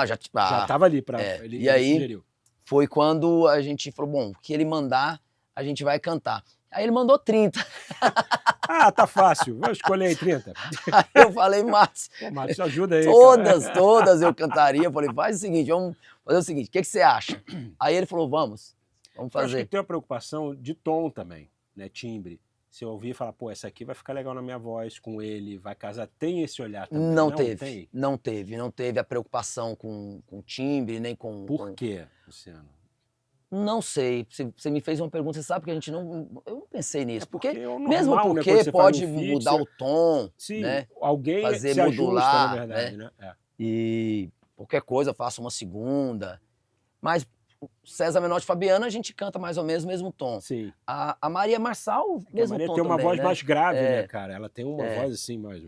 já estava ali para ele. E aí sugeriu. Foi quando a gente falou, bom, o que ele mandar, a gente vai cantar. Aí ele mandou 30. Ah, tá fácil, vou escolher aí 30. Aí eu falei, Matos, Matos, ajuda aí. Todas eu cantaria. Eu falei, faz o seguinte, vamos fazer o seguinte, o que você acha? Aí ele falou, vamos fazer. Eu acho que tem uma preocupação de tom também, né, timbre. Se eu ouvir e falar, pô, essa aqui vai ficar legal na minha voz, com ele, vai casar, tem esse olhar também? Não teve a preocupação com timbre, nem com... Por quê, Luciano? Não sei, você me fez uma pergunta, você sabe que eu não pensei nisso, porque normal, mesmo porque né, pode mudar o tom, sim, né? Alguém fazer se modular, ajusta, na verdade, né? E qualquer coisa eu faço uma segunda, mas César Menotti e Fabiana a gente canta mais ou menos o mesmo tom. Sim. A Maria Marçal, mesmo tom. A Maria tom tem uma também, voz né? mais grave, né, cara? Ela tem uma voz assim mais...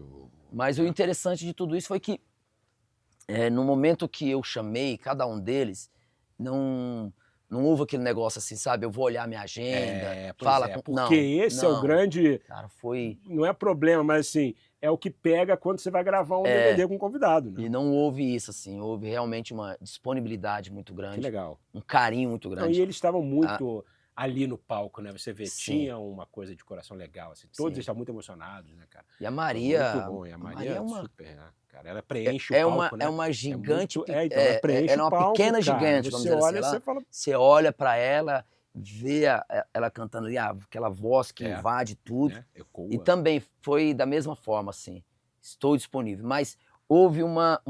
Mas o interessante de tudo isso foi que no momento que eu chamei cada um deles, não houve aquele negócio assim, sabe? Eu vou olhar minha agenda, porque esse é o grande... Cara, foi... Não é problema, mas assim, é o que pega quando você vai gravar um DVD com um convidado, né? E não houve isso, assim, houve realmente uma disponibilidade muito grande. Que legal. Um carinho muito grande. Não, e eles estavam muito ali no palco, né? Você vê, Sim. tinha uma coisa de coração legal, assim. Todos estavam muito emocionados, né, cara? E a Maria... Muito bom, e a Maria é uma... super, né? Cara, ela preenche o palco, né? É uma gigante... ela preenche ela é uma pequena gigante, vamos dizer assim. Você fala... Você olha pra ela, vê ela cantando ali, aquela voz que invade tudo. E também foi da mesma forma, assim. Estou disponível. Mas houve uma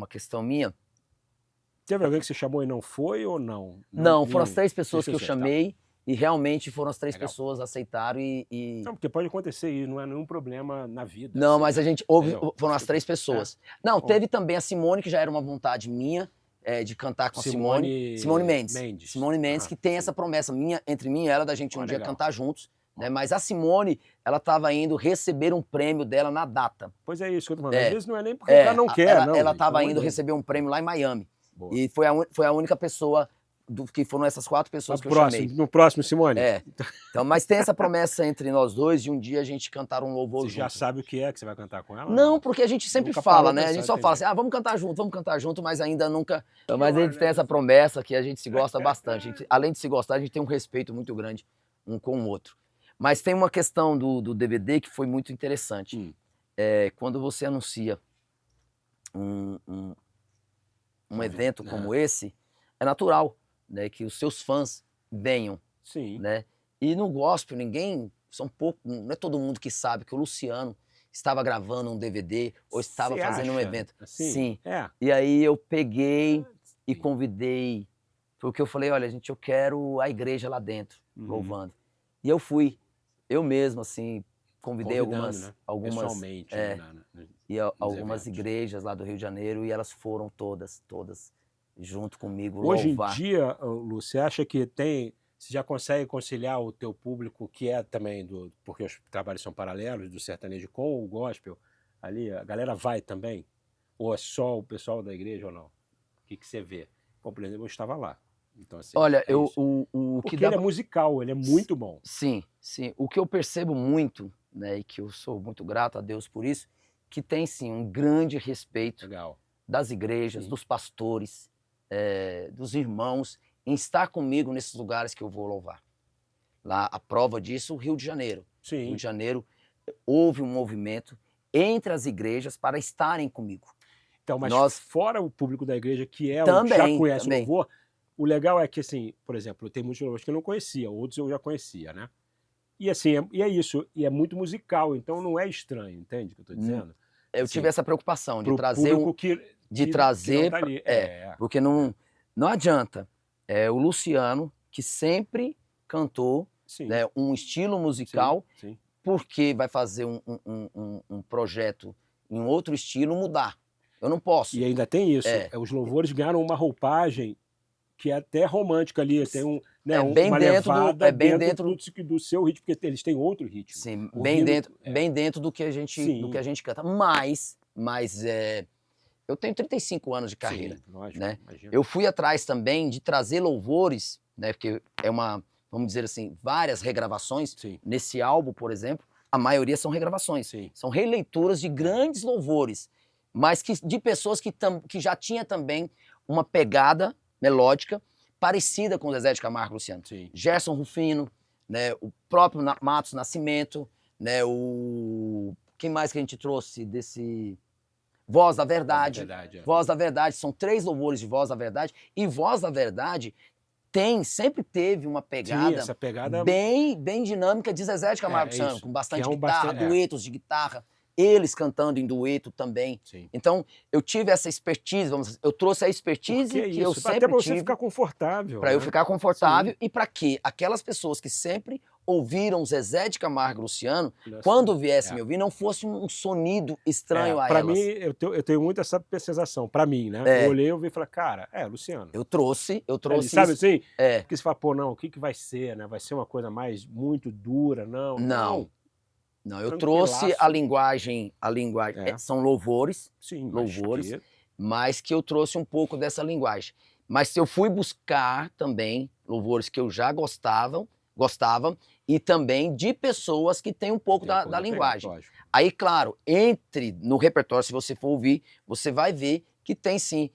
questão minha. Teve alguém que você chamou e não foi ou não? Não, foram as 3 pessoas que eu chamei. E realmente foram as 3 pessoas aceitaram e... Não, porque pode acontecer isso, não é nenhum problema na vida. Não, assim, mas a gente foram as 3 pessoas. Não, teve também a Simone, que já era uma vontade minha de cantar com a Simone Mendes. Simone Mendes, que tem essa promessa entre mim e ela da gente um dia cantar juntos. Né? Mas a Simone, ela estava indo receber um prêmio dela na data. Pois é isso que eu tô falando. Às vezes não é nem porque o cara não quer, não. Ela estava indo receber um prêmio lá em Miami. Boa. E foi a única pessoa... que foram essas 4 pessoas que eu chamei. No próximo, Simone? Então, mas tem essa promessa entre nós dois de um dia a gente cantar um louvor junto. Você já sabe o que você vai cantar com ela? Não, porque a gente sempre fala, né? A gente só fala assim, vamos cantar junto, mas ainda nunca... Mas a gente tem essa promessa que a gente se gosta bastante. Além de se gostar, a gente tem um respeito muito grande um com o outro. Mas tem uma questão do DVD que foi muito interessante. Quando você anuncia um evento como esse, é natural, né, que os seus fãs venham. Sim. Né? E no gospel, não é todo mundo que sabe que o Luciano estava gravando um DVD ou estava fazendo um evento. Assim? Sim. E aí eu peguei e convidei, porque eu falei, olha, gente, eu quero a igreja lá dentro, louvando. E eu fui, eu mesmo, assim, convidei algumas pessoalmente, e algumas igrejas lá do Rio de Janeiro, e elas foram todas junto comigo louvar. Hoje em dia, Lu, você acha que você já consegue conciliar o teu público, que é também porque os trabalhos são paralelos, do sertanejo com o gospel, ali, a galera vai também? Ou é só o pessoal da igreja ou não? O que você vê? Bom, por exemplo, eu estava lá. Então, assim, olha, porque ele é musical, ele é muito bom. Sim. O que eu percebo muito, né, e que eu sou muito grato a Deus por isso, que tem, sim, um grande respeito das igrejas, dos pastores, dos irmãos, em estar comigo nesses lugares que eu vou louvar. Lá, a prova disso, o Rio de Janeiro. Sim. Rio de Janeiro, houve um movimento entre as igrejas para estarem comigo. Então, mas fora o público da igreja, que já conhece o louvor, o legal é que, assim, por exemplo, tem muitos louvores que eu não conhecia, outros eu já conhecia, né? E assim, é isso, e é muito musical, então não é estranho, entende o que eu tô dizendo? Eu assim, tive essa preocupação de trazer porque não adianta. O Luciano, que sempre cantou, né, um estilo musical, porque vai fazer um projeto em outro estilo, mudar. Eu não posso. E ainda tem isso, os louvores ganharam uma roupagem que é até romântica ali, tem uma levada dentro do seu ritmo, porque eles têm outro ritmo. Sim, bem dentro do que a gente canta. Mas eu tenho 35 anos de carreira. Sim, lógico, né? Eu fui atrás também de trazer louvores, né? Porque vamos dizer assim, várias regravações. Sim. Nesse álbum, por exemplo, a maioria são regravações. Sim. São releituras de grandes louvores, mas de pessoas que já tinha também uma pegada melódica parecida com o Zezé de Camargo e Luciano. Sim. Gerson Rufino, né, o próprio Matos Nascimento, né, quem mais que a gente trouxe desse... Voz da Verdade. Voz da Verdade, são 3 louvores de Voz da Verdade, e Voz da Verdade sempre teve uma pegada, essa pegada bem dinâmica de Zezé de Camargo e Luciano, com bastante guitarra, duetos de guitarra, eles cantando em dueto também. Sim. Então, eu tive essa expertise, eu trouxe a expertise que eu sempre tive. Até pra você ficar confortável. Pra eu ficar confortável. Sim. E pra que aquelas pessoas que sempre ouviram Zezé de Camargo e Luciano, quando viessem me ouvir, não fosse um sonido estranho a elas. Pra mim, eu tenho muito essa percepção, pra mim, né? Eu olhei, eu vi e falei, cara, Luciano. Eu trouxe sabe assim? Porque você fala, pô, não, o que vai ser, né? Vai ser uma coisa muito dura, não. Não, eu trouxe a linguagem são louvores, mas que eu trouxe um pouco dessa linguagem. Mas eu fui buscar também louvores que eu já gostava, e também de pessoas que têm um pouco da linguagem. Aí, claro, no repertório, se você for ouvir, você vai ver que tem sim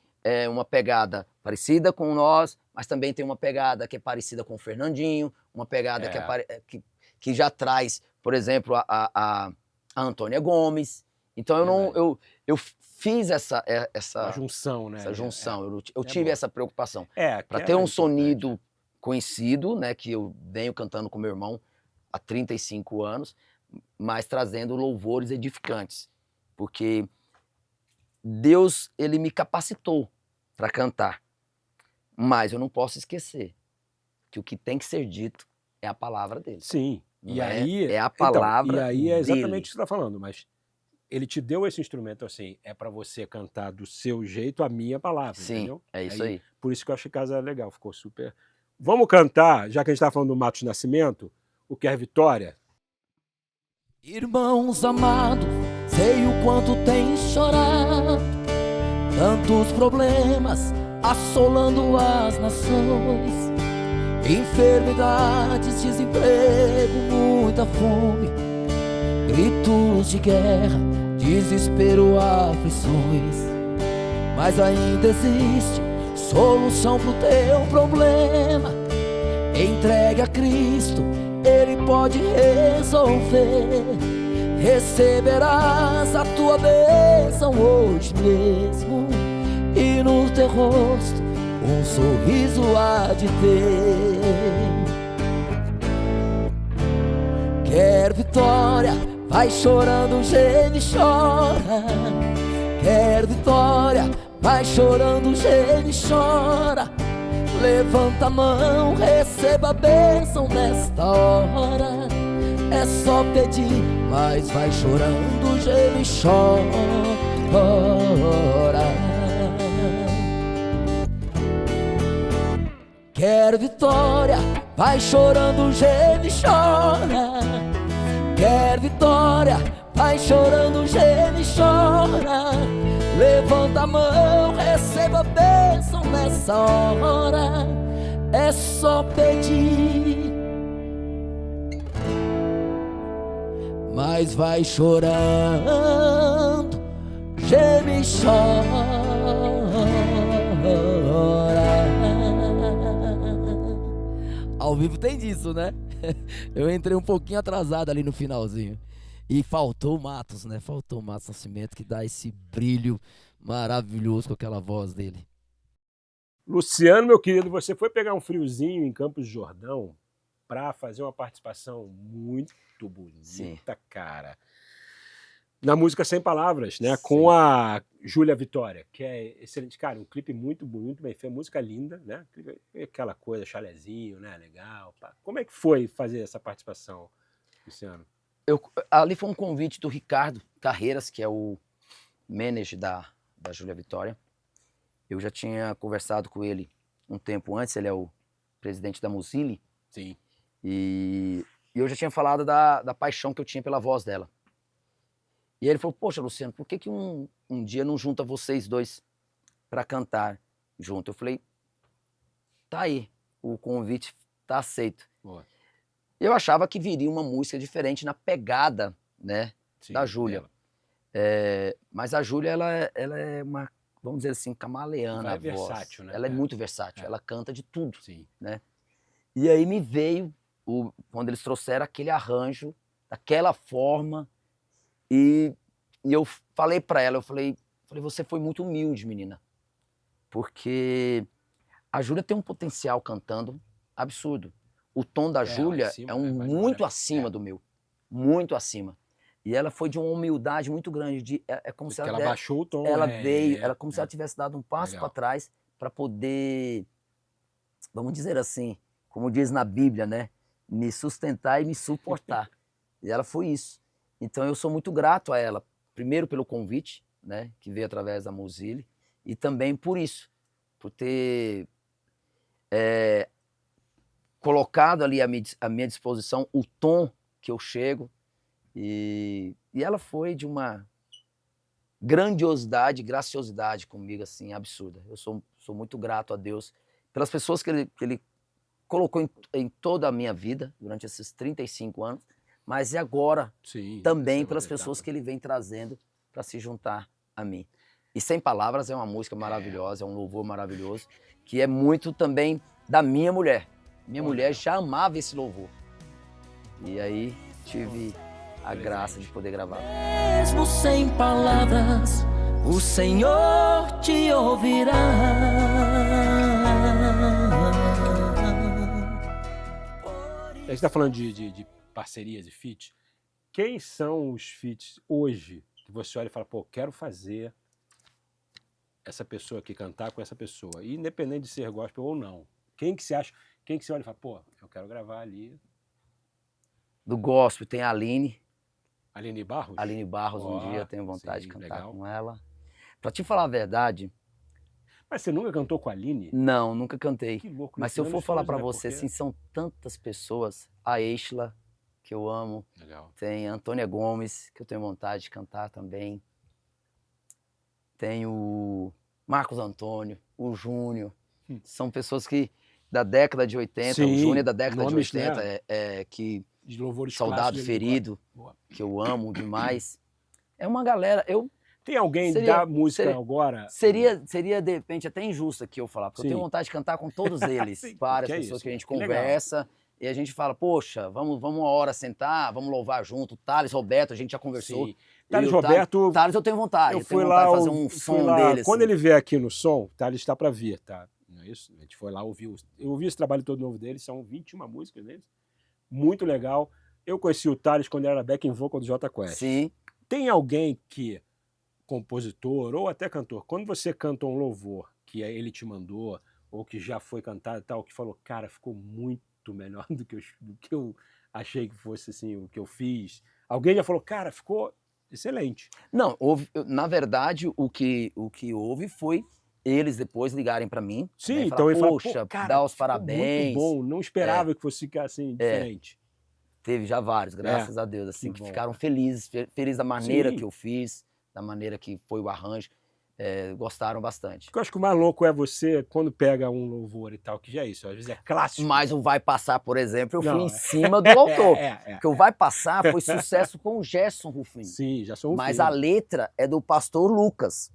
uma pegada parecida com nós, mas também tem uma pegada que é parecida com o Fernandinho, uma pegada que já traz, por exemplo, a Antônia Gomes. Então eu fiz essa junção, né? Essa junção. Eu tive essa preocupação. Para ter um sonido conhecido, né, que eu venho cantando com meu irmão há 35 anos, mas trazendo louvores edificantes. Porque Deus, ele me capacitou para cantar. Mas eu não posso esquecer que o que tem que ser dito é a palavra dele. Sim. E aí é a palavra e aí é exatamente dele. o que você está falando, mas ele te deu esse instrumento assim, é para você cantar do seu jeito a minha palavra, entendeu? É isso aí. Por isso que eu achei que casa é legal, ficou super... Vamos cantar, já que a gente está falando do Matos Nascimento, o Quer Vitória? Irmãos amados, sei o quanto tem chorado, tantos problemas assolando as nações, enfermidades, desemprego, muita fome, gritos de guerra, desespero, aflições. Mas ainda existe solução pro teu problema. Entregue a Cristo, Ele pode resolver. Receberás a tua bênção hoje mesmo, e no teu rosto um sorriso há de ter. Quer vitória, vai chorando, geme e chora. Quer vitória, vai chorando, geme e chora. Levanta a mão, receba a bênção nesta hora. É só pedir, mas vai chorando, geme e chora. Quer vitória, vai chorando, geme e chora. Quer vitória, vai chorando, geme e chora. Levanta a mão, receba a bênção nessa hora. É só pedir, mas vai chorando, geme e chora. Ao vivo tem disso, né? Eu entrei um pouquinho atrasado ali no finalzinho. E faltou o Matos, né? Faltou o Matos Nascimento, que dá esse brilho maravilhoso com aquela voz dele. Luciano, meu querido, você foi pegar um friozinho em Campos do Jordão para fazer uma participação muito bonita, sim, cara. Na música Sem Palavras, né? Sim. Com a Júlia Vitória, que é excelente. Cara, um clipe muito bonito, bem feito, música linda, né? Aquela coisa, chalezinho, né? Legal. Pá. Como é que foi fazer essa participação, Luciano? Ali foi um convite do Ricardo Carreiras, que é o manager da Júlia Vitória. Eu já tinha conversado com ele um tempo antes, ele é o presidente da Mozilla. Sim. E eu já tinha falado da paixão que eu tinha pela voz dela. E aí ele falou, poxa, Luciano, por que um dia não junta vocês dois para cantar junto? Eu falei, tá aí, o convite tá aceito. Boa. Eu achava que viria uma música diferente na pegada, né, sim, da Júlia. Mas a Júlia, ela é uma, vamos dizer assim, camaleana. É versátil, né? Ela é muito versátil, ela canta de tudo, sim, né? E aí me veio, quando eles trouxeram aquele arranjo, daquela forma, e eu falei pra ela, eu falei, você foi muito humilde, menina. Porque a Júlia tem um potencial cantando absurdo. O tom da Júlia é muito acima do meu. Muito acima. E ela foi de uma humildade muito grande. É como se ela baixou o tom. Ela veio, como se ela tivesse dado um passo para trás para poder, vamos dizer assim, como diz na Bíblia, né? Me sustentar e me suportar. E ela foi isso. Então eu sou muito grato a ela, primeiro pelo convite, né, que veio através da Mozilla, e também por isso, por ter colocado ali à minha disposição o tom que eu chego, e ela foi de uma grandiosidade, graciosidade comigo, assim, absurda. Eu sou muito grato a Deus pelas pessoas que ele colocou em toda a minha vida, durante esses 35 anos, mas e agora, sim, também pelas pessoas que ele vem trazendo para se juntar a mim. E Sem Palavras é uma música maravilhosa, é um louvor maravilhoso, que é muito também da minha mulher. Minha mulher já amava esse louvor. E aí tive a graça de poder gravar. Mesmo sem palavras, o Senhor te ouvirá. A gente está falando de parcerias e feats. Quem são os feats hoje que você olha e fala, pô, quero fazer essa pessoa aqui, cantar com essa pessoa, independente de ser gospel ou não? Quem que você acha, quem que você olha e fala, pô, eu quero gravar ali? Do gospel tem a Aline. Aline Barros? Aline Barros, um dia eu tenho vontade de cantar com ela. Pra te falar a verdade... Mas você nunca cantou com a Aline? Não, nunca cantei. Que louco. Mas se eu for falar pra você, assim, são tantas pessoas. A Eishla, que eu amo. Legal. Tem a Antônia Gomes, que eu tenho vontade de cantar também. Tem o Marcos Antônio, o Júnior. São pessoas que, da década de 80, sim, o Júnior é da década de 80, né? Que... De louvores Soldado Ferido, que eu amo demais. É uma galera... Tem alguém da música agora? Seria, de repente, até injusto aqui eu falar, porque sim, eu tenho vontade de cantar com todos eles. Sim, várias pessoas que a gente conversa, e a gente fala, poxa, vamos uma hora sentar, vamos louvar junto. Thales, Roberto, a gente já conversou. Thales, Roberto... Thales eu tenho vontade. Eu fui lá de fazer um som dele. Quando ele vier aqui no som, Thales está para vir, tá? Não é isso? A gente foi lá ouvir. Eu ouvi esse trabalho todo novo dele, são 21 músicas deles. Muito legal. Eu conheci o Thales quando ele era backing vocal do Jota Quest. Sim. Tem alguém que, compositor ou até cantor, quando você canta um louvor que ele te mandou, ou que já foi cantado e tal, que falou, cara, ficou muito melhor do que eu achei que fosse, assim, o que eu fiz. Alguém já falou, cara, ficou excelente. Não, na verdade, o que houve foi eles depois ligarem pra mim. Sim, né, então ele falou, poxa, cara, dá os parabéns. Muito bom, não esperava que fosse ficar assim, diferente. Teve já vários, graças a Deus, assim, que ficaram felizes da maneira que eu fiz, da maneira que foi o arranjo, gostaram bastante. O que eu acho que o mais louco é você, quando pega um louvor e tal, que já é isso, às vezes é clássico. Mas o Vai Passar, por exemplo, eu fui em cima do autor. Porque o Vai Passar foi sucesso com o Gerson Rufino. Sim, Gerson Rufino. Mas a letra é do pastor Lucas,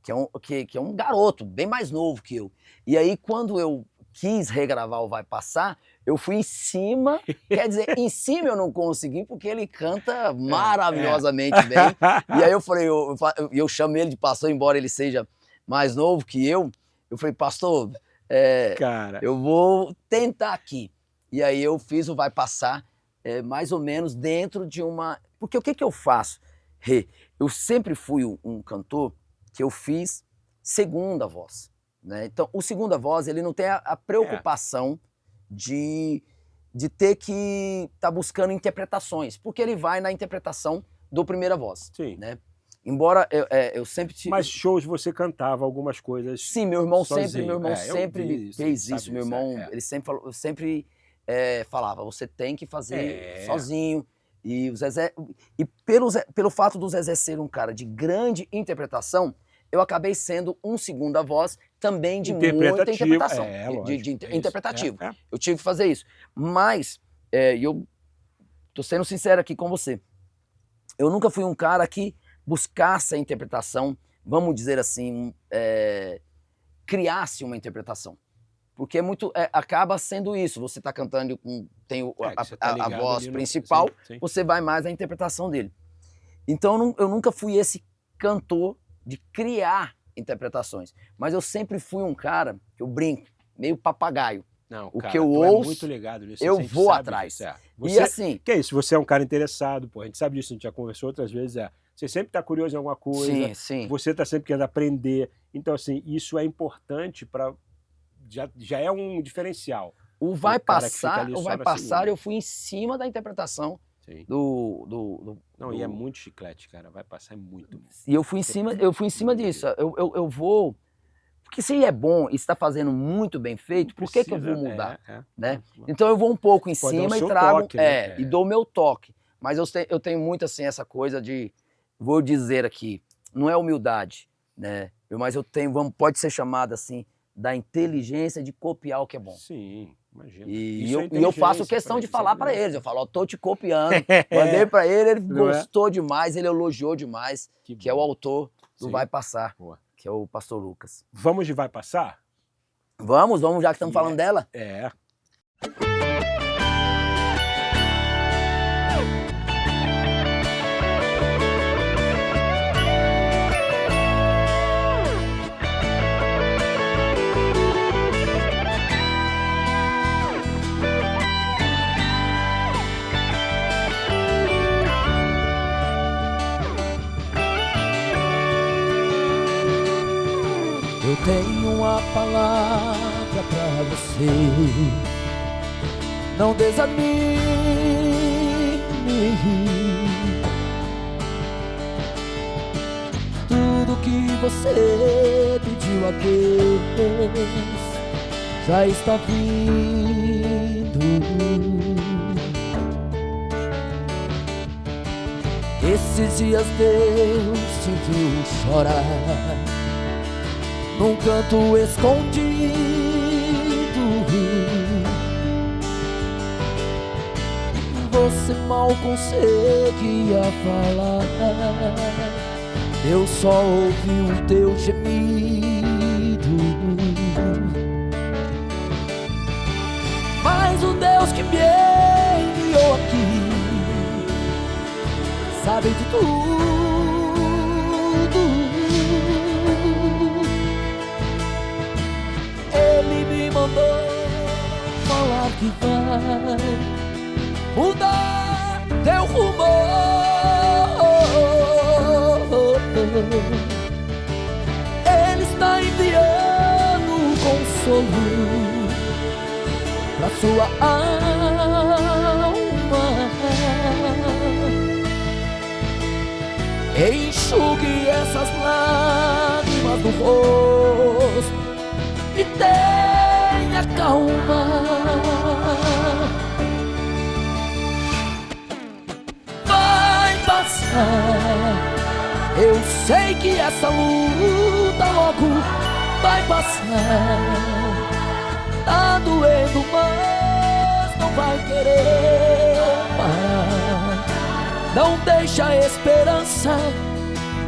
que é um garoto, bem mais novo que eu. E aí, quando eu quis regravar o Vai Passar, eu fui em cima, quer dizer, em cima eu não consegui, porque ele canta maravilhosamente bem. E aí eu falei, eu chamo ele de pastor, embora ele seja mais novo que eu falei, pastor, eu vou tentar aqui. E aí eu fiz o Vai Passar, mais ou menos dentro de uma... Porque o que eu faço? Eu sempre fui um cantor que eu fiz segunda voz, né? Então, o segunda voz, ele não tem a preocupação de ter que estar buscando interpretações, porque ele vai na interpretação do primeira voz, né? Embora eu sempre... Mas shows você cantava algumas coisas. Sim, meu irmão sempre fez isso. Meu irmão, ele sempre falou, eu sempre falava, você tem que fazer sozinho. E o Zezé, e pelo fato do Zezé ser um cara de grande interpretação, eu acabei sendo um segunda voz também de muita interpretação. Interpretativo. Eu tive que fazer isso. Mas, eu tô sendo sincero aqui com você, eu nunca fui um cara que buscasse a interpretação, vamos dizer assim, criasse uma interpretação. Porque acaba sendo isso, você tá cantando, tem a voz principal, sim. Você vai mais na interpretação dele. Então eu nunca fui esse cantor de criar interpretações, mas eu sempre fui um cara, que eu brinco, meio papagaio. Não, o cara, que eu ouço, muito ligado nisso, eu vou atrás. E assim... Que é isso, você é um cara interessado, pô, a gente sabe disso, a gente já conversou outras vezes, você sempre tá curioso em alguma coisa, sim. Você tá sempre querendo aprender, então assim, isso é importante para... Já é um diferencial. O Vai Passar, eu fui em cima da interpretação do... Não, e é muito chiclete, cara. Vai Passar é muito bom. E eu fui em cima disso. Eu vou... Porque se é bom e está fazendo muito bem feito, por que eu vou mudar? Né? Então eu vou um pouco em cima e trago... Toque, né? E dou meu toque. Mas eu tenho muito assim essa coisa de... Vou dizer aqui, não é humildade, né? Mas eu tenho, pode ser chamado assim, da inteligência de copiar o que é bom. Sim, imagina. E eu faço questão de falar para eles. Eu falo, ó, tô te copiando. Mandei para ele gostou demais, ele elogiou demais, que é o autor do Vai Passar, que é o pastor Lucas. Vamos de Vai Passar? Vamos, já que estamos falando dela. Eu tenho uma palavra pra você, não desanime. Tudo que você pediu a Deus já está vindo. Esses dias Deus te viu chorar num canto escondido. Você mal conseguia falar, eu só ouvi o teu gemido. Mas o Deus que me enviou aqui sabe de tudo. Ele me mandou falar que vai mudar teu rumo. Ele está enviando consolo pra sua alma. Enxugue essas lágrimas do rosto e tenha calma. Vai passar, eu sei que essa luta logo vai passar. Tá doendo, mas não vai querer parar. Não deixa a esperança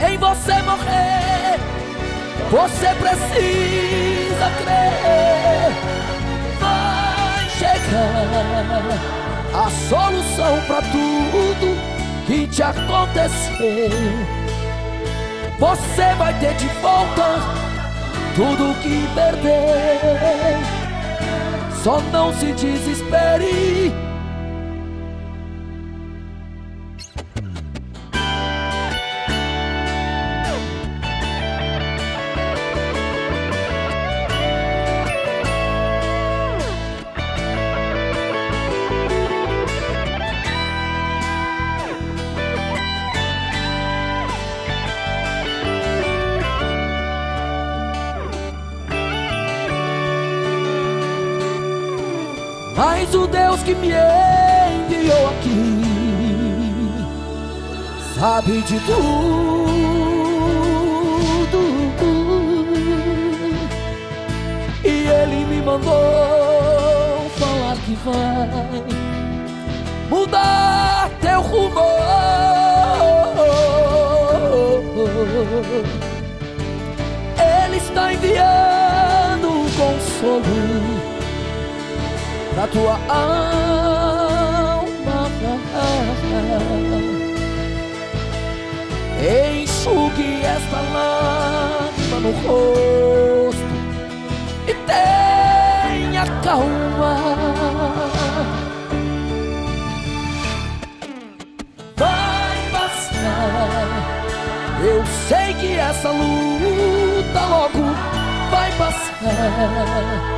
em você morrer. Você precisa crer chegar a solução pra tudo que te aconteceu. Você vai ter de volta tudo que perdeu. Só não se desespere. Mas o Deus que me enviou aqui sabe de tudo, e Ele me mandou falar que vai mudar teu rumo. Ele está enviando um consolo pra tua alma. Enxugue esta lágrima no rosto e tenha calma. Vai passar, eu sei que essa luta logo vai passar.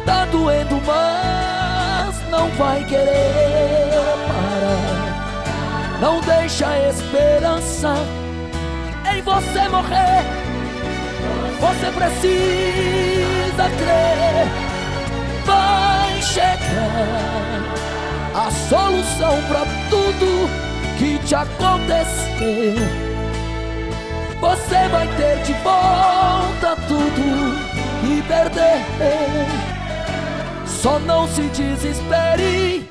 Tá doendo, mas não vai querer parar. Não deixa a esperança em você morrer. Você precisa crer. Vai chegar a solução pra tudo que te aconteceu. Você vai ter de volta tudo que perdeu. Só não se desespere,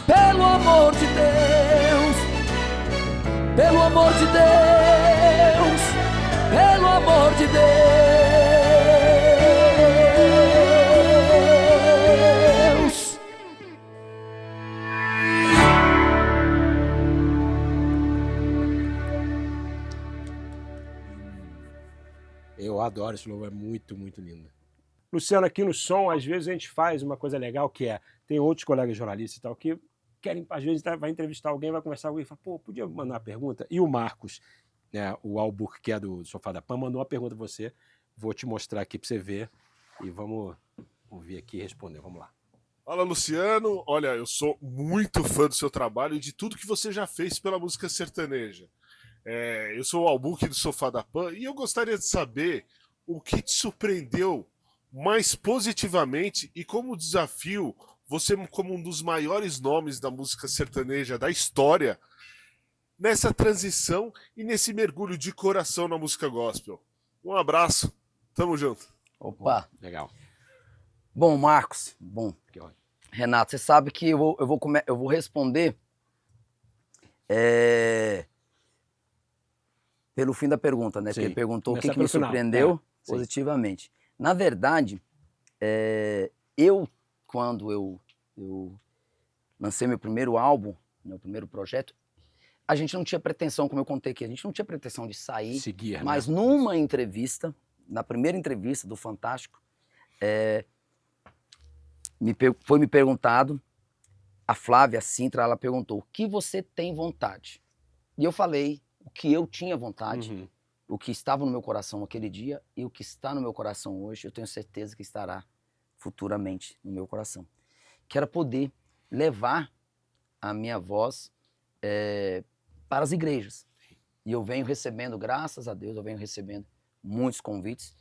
pelo amor de Deus, pelo amor de Deus, pelo amor de Deus. Eu adoro esse louvor, é muito, muito lindo. Luciano, aqui no Som, às vezes a gente faz uma coisa legal que é, tem outros colegas jornalistas e tal, que querem, às vezes vai entrevistar alguém, vai conversar com alguém e fala, pô, podia mandar uma pergunta? E o Marcos, né, o Albuquerque, que é do Sofá da Pan, mandou uma pergunta pra você, vou te mostrar aqui pra você ver e vamos ouvir aqui e responder, vamos lá. Fala, Luciano, olha, eu sou muito fã do seu trabalho e de tudo que você já fez pela música sertaneja. Eu sou o Albuquerque do Sofá da Pan e eu gostaria de saber o que te surpreendeu mais positivamente e como desafio, você como um dos maiores nomes da música sertaneja da história, nessa transição e nesse mergulho de coração na música gospel. Um abraço, tamo junto. Opa, legal. Bom, Marcos, Renato, você sabe que eu vou responder pelo fim da pergunta, né? Sim. Porque ele perguntou o que me surpreendeu positivamente. Na verdade, quando eu lancei meu primeiro álbum, meu primeiro projeto, a gente não tinha pretensão, como eu contei aqui, a gente não tinha pretensão de sair, mas numa entrevista, na primeira entrevista do Fantástico, foi me perguntado, a Flávia Sintra, ela perguntou, o que você tem vontade? E eu falei o que eu tinha vontade, o que estava no meu coração aquele dia e o que está no meu coração hoje, eu tenho certeza que estará futuramente no meu coração. Que era poder levar a minha voz para as igrejas. E eu venho recebendo, graças a Deus, eu venho recebendo muitos convites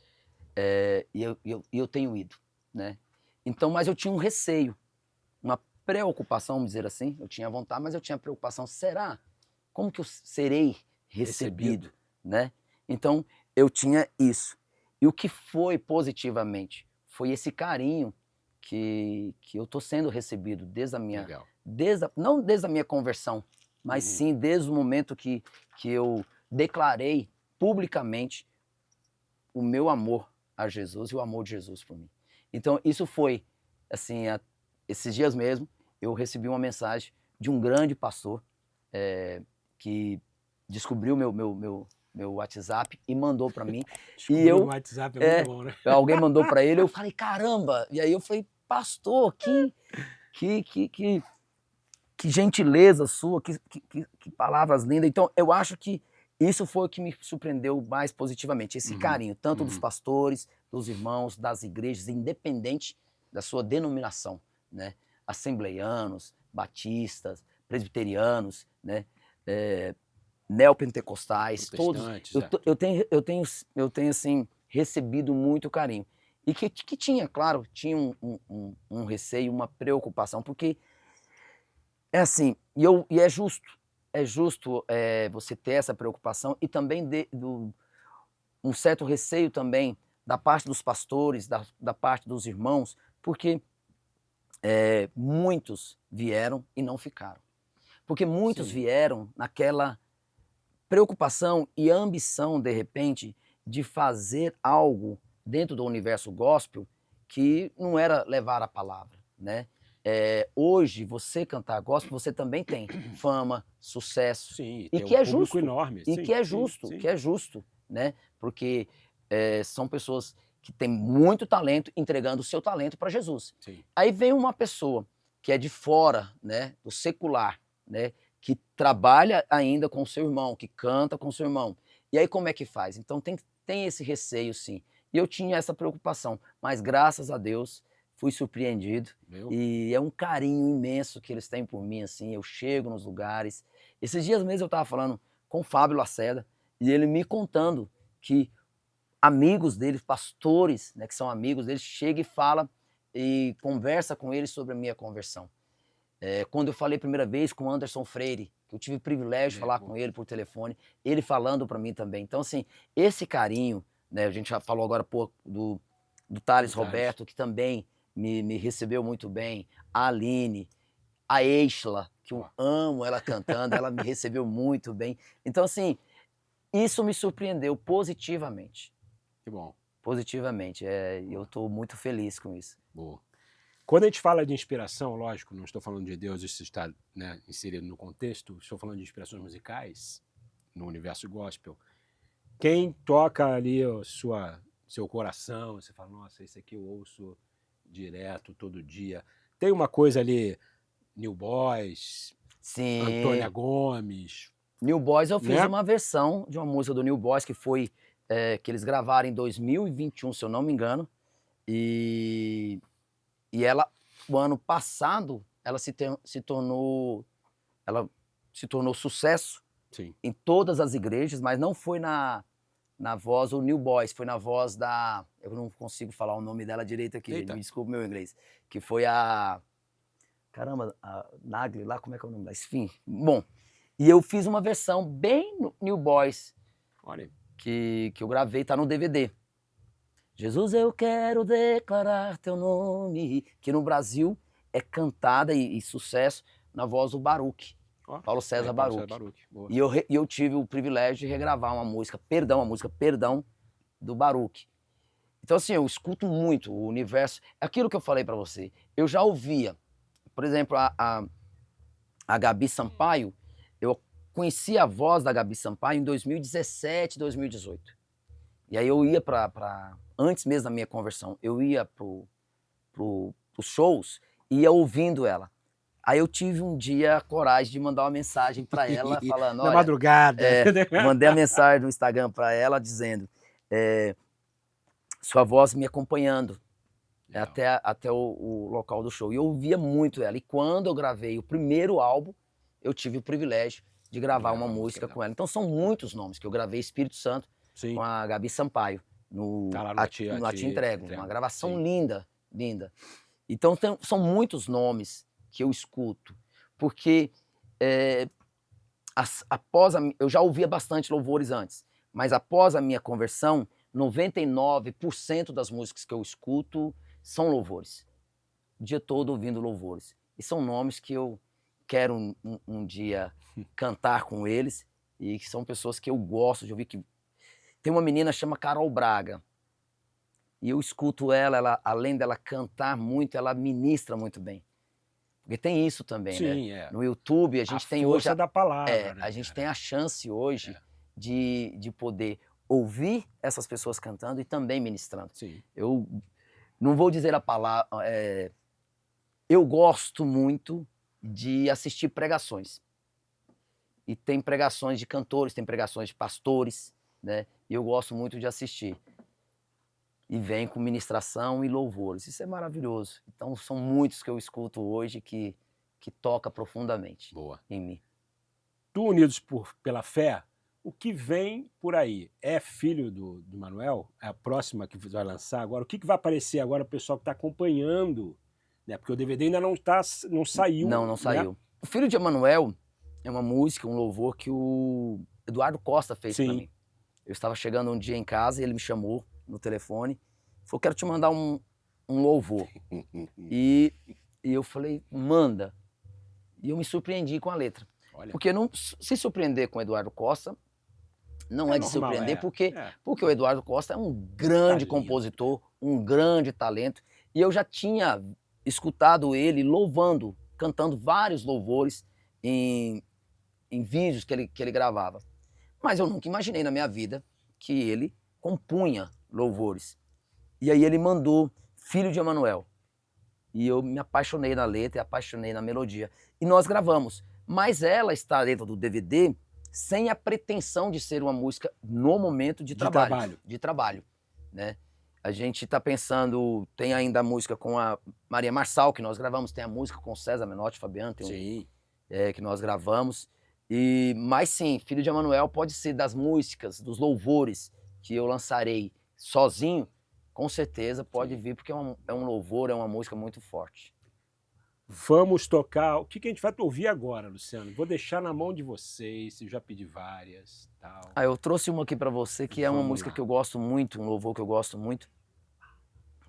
e eu tenho ido, né? Então, mas eu tinha um receio, uma preocupação, vamos dizer assim. Eu tinha vontade, mas eu tinha preocupação. Será? Como que eu serei recebido, né? Então, eu tinha isso. E o que foi positivamente foi esse carinho que eu estou sendo recebido desde a minha... não desde a minha conversão, mas sim desde o momento que eu declarei publicamente o meu amor a Jesus e o amor de Jesus por mim. Então, isso foi, assim, esses dias mesmo, eu recebi uma mensagem de um grande pastor que descobriu meu WhatsApp e mandou para mim. E eu, o WhatsApp é muito bom, né? Alguém mandou para ele, eu falei, caramba! E aí eu falei, pastor, que gentileza sua, que palavras lindas. Então, eu acho que isso foi o que me surpreendeu mais positivamente, esse carinho, tanto dos pastores, dos irmãos, das igrejas, independente da sua denominação, né? Assembleianos, batistas, presbiterianos, né? Neopentecostais, todos. Eu tenho assim, recebido muito carinho. E que tinha, claro, tinha um receio, uma preocupação, porque é assim, e é justo você ter essa preocupação e também um certo receio também da parte dos pastores, da parte dos irmãos, porque muitos vieram e não ficaram. Porque muitos vieram naquela preocupação e ambição, de repente, de fazer algo dentro do universo gospel que não era levar a palavra, né? Hoje, você cantar gospel, você também tem fama, sucesso, sim, e que é justo, enorme, e que é justo, né? Porque são pessoas que têm muito talento entregando o seu talento para Jesus. Sim. Aí vem uma pessoa que é de fora, né, do secular, né, que trabalha ainda com o seu irmão, que canta com o seu irmão. E aí como é que faz? Então tem esse receio, sim. E eu tinha essa preocupação, mas graças a Deus fui surpreendido. E é um carinho imenso que eles têm por mim, assim. Eu chego nos lugares. Esses dias mesmo eu estava falando com o Fábio Lacerda e ele me contando que amigos dele, pastores, né, que são amigos dele, chegam e falam e conversa com eles sobre a minha conversão. Quando eu falei a primeira vez com o Anderson Freire, que eu tive o privilégio de falar com ele por telefone, ele falando para mim também. Então, assim, esse carinho, né, a gente já falou agora do Thales Roberto, que também me recebeu muito bem, a Aline, aEixla, que eu amo ela cantando, ela me recebeu muito bem. Então, assim, isso me surpreendeu positivamente. Que bom. Positivamente. Eu estou muito feliz com isso. Boa. Quando a gente fala de inspiração, lógico, não estou falando de Deus, isso está, né, inserido no contexto, estou falando de inspirações musicais no universo gospel. Quem toca ali seu coração, você fala, nossa, esse aqui eu ouço direto, todo dia. Tem uma coisa ali, New Boys, sim, Antônia Gomes. New Boys, eu fiz uma versão de uma música do New Boys que foi que eles gravaram em 2021, se eu não me engano. E ela, o ano passado, ela se tornou sucesso. Sim. Em todas as igrejas, mas não foi na voz do New Boys, foi na voz da... Eu não consigo falar o nome dela direito aqui, me desculpa meu inglês. Que foi a... Caramba, a Nagli lá, como é que é o nome dela? Enfim, bom. E eu fiz uma versão bem no New Boys. Olha. Que eu gravei, tá no DVD. Jesus, eu quero declarar teu nome. Que no Brasil é cantada e sucesso na voz do Baruch. Paulo César Baruch. E eu tive o privilégio de regravar uma música Perdão, do Baruch. Então, assim, eu escuto muito o universo. Aquilo que eu falei pra você, eu já ouvia. Por exemplo, a Gabi Sampaio, eu conheci a voz da Gabi Sampaio em 2017, 2018. E aí eu ia antes mesmo da minha conversão, eu ia pros shows e ia ouvindo ela. Aí eu tive um dia a coragem de mandar uma mensagem para ela falando, olha... Na madrugada. Mandei a mensagem no Instagram para ela dizendo, sua voz me acompanhando até o local do show. E eu ouvia muito ela. E quando eu gravei o primeiro álbum, eu tive o privilégio de gravar uma música com ela. Então são muitos nomes que eu gravei, Espírito Santo, com a Gabi Sampaio, no A Te Entrego. Uma gravação linda, linda. Então são muitos nomes que eu escuto, porque eu já ouvia bastante louvores antes, mas após a minha conversão, 99% das músicas que eu escuto são louvores. O dia todo ouvindo louvores. E são nomes que eu quero um dia cantar com eles, e que são pessoas que eu gosto de ouvir. Tem uma menina que chama Carol Braga, e eu escuto ela, além dela cantar muito, ela ministra muito bem. Porque tem isso também, Sim, né? No YouTube a gente tem hoje... A força da palavra, né, a gente tem a chance hoje de poder ouvir essas pessoas cantando e também ministrando. Sim. Eu não vou dizer a palavra... eu gosto muito de assistir pregações. E tem pregações de cantores, tem pregações de pastores, né? E eu gosto muito de assistir. E vem com ministração e louvores. Isso é maravilhoso. Então, são muitos que eu escuto hoje que toca profundamente em mim. Do Unidos pela Fé, o que vem por aí? É filho do Manuel? É a próxima que vai lançar agora? O que vai aparecer agora o pessoal que está acompanhando? Né? Porque o DVD ainda não saiu. Não saiu. Né? O Filho de Emanuel é uma música, um louvor que o Eduardo Costa fez para mim. Eu estava chegando um dia em casa e ele me chamou no telefone, falou, quero te mandar um louvor. E eu falei, manda. E eu me surpreendi com a letra. Olha. Porque não se surpreender com o Eduardo Costa não é de normal, surpreender, porque o Eduardo Costa é um grande compositor, um grande talento, e eu já tinha escutado ele louvando, cantando vários louvores em vídeos que ele gravava. Mas eu nunca imaginei na minha vida que ele compunha louvores. E aí ele mandou Filho de Emanuel. E eu me apaixonei na letra e apaixonei na melodia. E nós gravamos. Mas ela está dentro do DVD sem a pretensão de ser uma música no momento de trabalho. Né? A gente está pensando, tem ainda a música com a Maria Marçal, que nós gravamos, tem a música com o César Menotti, Fabiano, que nós gravamos. Mas sim, Filho de Emanuel pode ser das músicas, dos louvores que eu lançarei sozinho, com certeza pode vir, porque é um louvor, é uma música muito forte. Vamos tocar. O que a gente vai ouvir agora, Luciano? Vou deixar na mão de vocês, eu já pedi várias. Tal. Eu trouxe uma aqui para você, que é uma música que eu gosto muito, um louvor que eu gosto muito,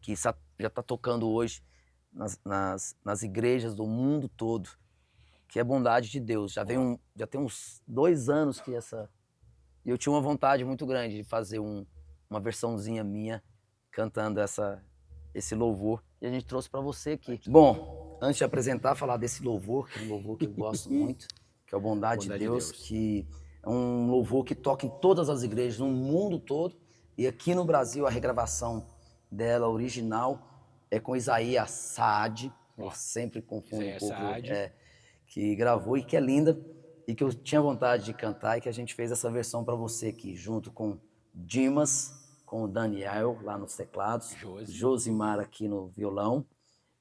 que já está tocando hoje nas igrejas do mundo todo, que é Bondade de Deus. Já tem uns 2 anos que E eu tinha uma vontade muito grande de fazer uma versãozinha minha cantando esse louvor. E a gente trouxe para você aqui. Bom, antes de apresentar, falar desse louvor, que é um louvor que eu gosto muito, que é o Bondade de Deus, que é um louvor que toca em todas as igrejas, no mundo todo. E aqui no Brasil, a regravação dela, original, é com Isaías Saad. Eu sempre confundo um pouco. Que gravou e que é linda. E que eu tinha vontade de cantar e que a gente fez essa versão para você aqui, junto com Dimas, com o Daniel lá nos teclados, Josimar aqui no violão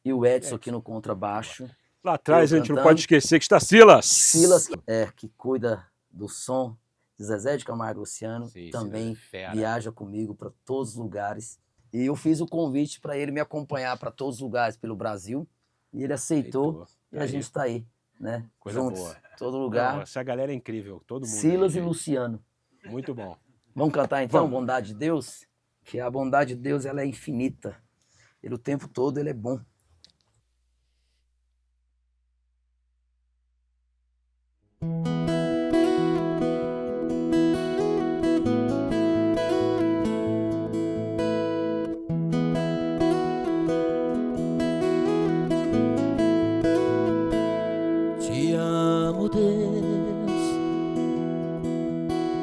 e o Edson aqui no contrabaixo. Lá atrás a gente não pode esquecer que está Silas. Silas, que cuida do som de Zezé de Camargo e Luciano, também viaja comigo para todos os lugares. E eu fiz o convite para ele me acompanhar para todos os lugares pelo Brasil e ele aceitou e a gente está aí. Né? Coisa juntos, boa. Todo lugar. Essa galera é incrível, todo mundo. Silas e Luciano. Muito bom. Vamos cantar então Bondade de Deus? Que a bondade de Deus ela é infinita. Ele o tempo todo ele é bom.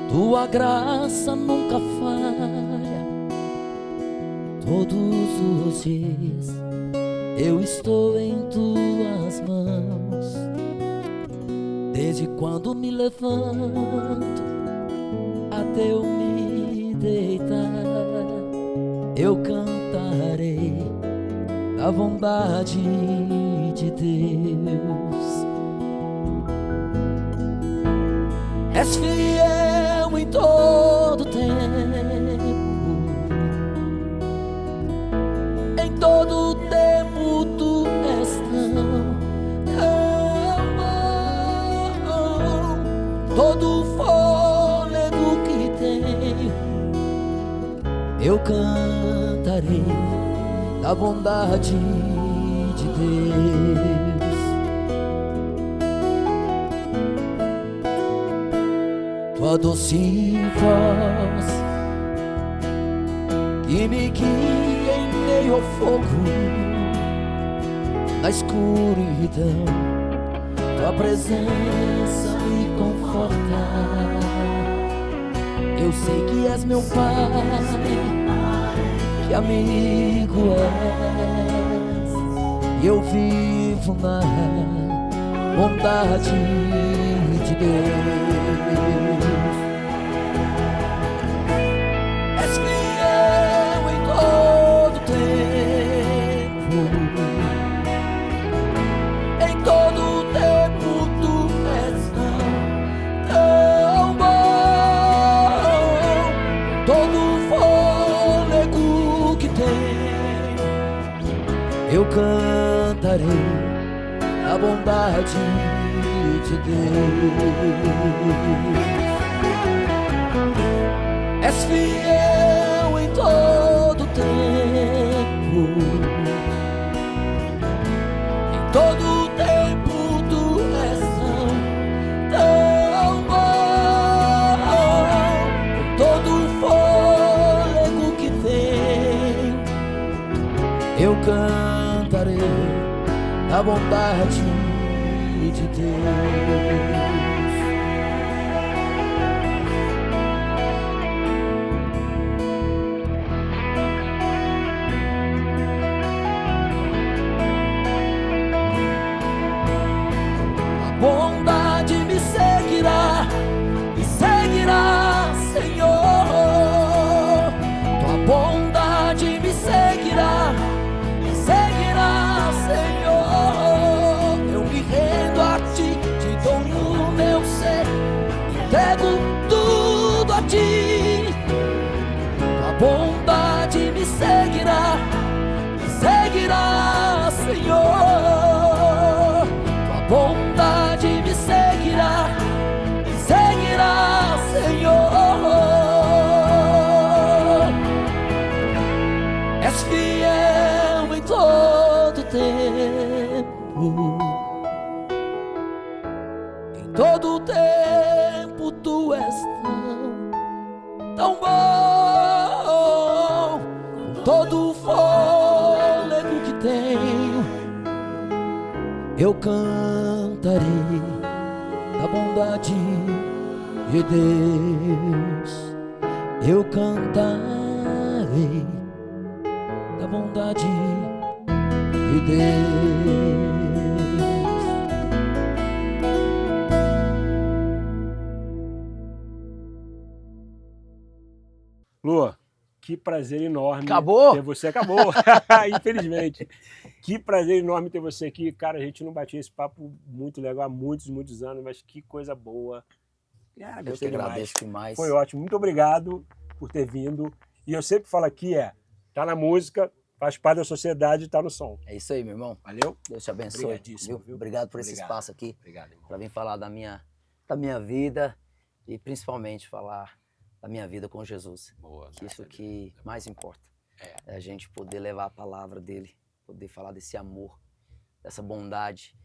Tua graça nunca falha. Todos os dias eu estou em tuas mãos. Desde quando me levanto até eu me deitar, eu cantarei da bondade de Deus. És fiel em todo tempo, em todo tempo tu és tão. Todo fôlego que tenho eu cantarei da bondade de Deus. Tua doce voz que me guia em meio ao fogo, na escuridão, tua presença me conforta. Eu sei que és meu Pai, que amigo és, e eu vivo na bondade de Deus. És fiel em todo tempo, em todo tempo tu és tão bom. Todo fôlego que tem, eu cantarei a bondade de Deus. És fiel em todo tempo, em todo tempo tu és tão bom. Com todo fôlego que tem, eu cantarei a bondade de Deus. A bondade me seguirá, Senhor. Tua bondade me seguirá, Senhor. Eu me rendo a ti, te dou o meu ser, entrego tudo a ti. Tua bondade me seguirá, Senhor. Tua bondade me seguirá, Senhor. És fiel em todo tempo, em todo tempo tu és tão bom. Com todo fôlego que tenho, eu cantarei a bondade de Deus. Eu cantarei a bondade de Deus. Lua, que prazer enorme Acabou? ter você. Acabou, infelizmente. Que prazer enorme ter você aqui. Cara, a gente não batia esse papo muito legal há muitos, muitos anos, mas que coisa boa. Eu que agradeço demais. Foi ótimo. Muito obrigado por ter vindo. E eu sempre falo aqui, tá na música, faz parte da sociedade e tá no som. É isso aí, meu irmão. Valeu? Deus te abençoe. Obrigadíssimo, viu? Obrigado por esse espaço aqui. Obrigado, irmão. Para vir falar da minha vida e principalmente falar da minha vida com Jesus. Boa. Isso que mais importa. É a gente poder levar a palavra dele, poder falar desse amor, dessa bondade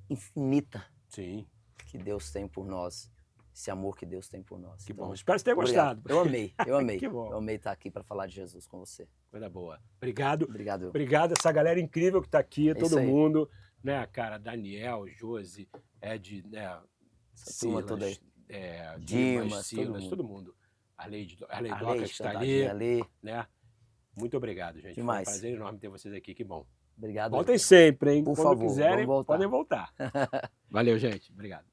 infinita. Sim. Que Deus tem por nós. Esse amor que Deus tem por nós. Que Então, bom. Espero que você tenha gostado. Eu amei. Que bom. Eu amei estar aqui para falar de Jesus com você. Coisa boa. Obrigado. Obrigado. Obrigado a essa galera incrível que tá aqui, todo isso aí. mundo, né, cara, Daniel, Josi, Ed, né, Essa turma toda aí. Dimas, Silas, todo mundo. A Leide Doca que está ali, né? Muito obrigado, gente. Demais. Foi um prazer enorme ter vocês aqui, que bom. Obrigado. Voltem sempre, hein? Por Quando favor, quiserem, vamos voltar. podem voltar. Valeu, gente. Obrigado.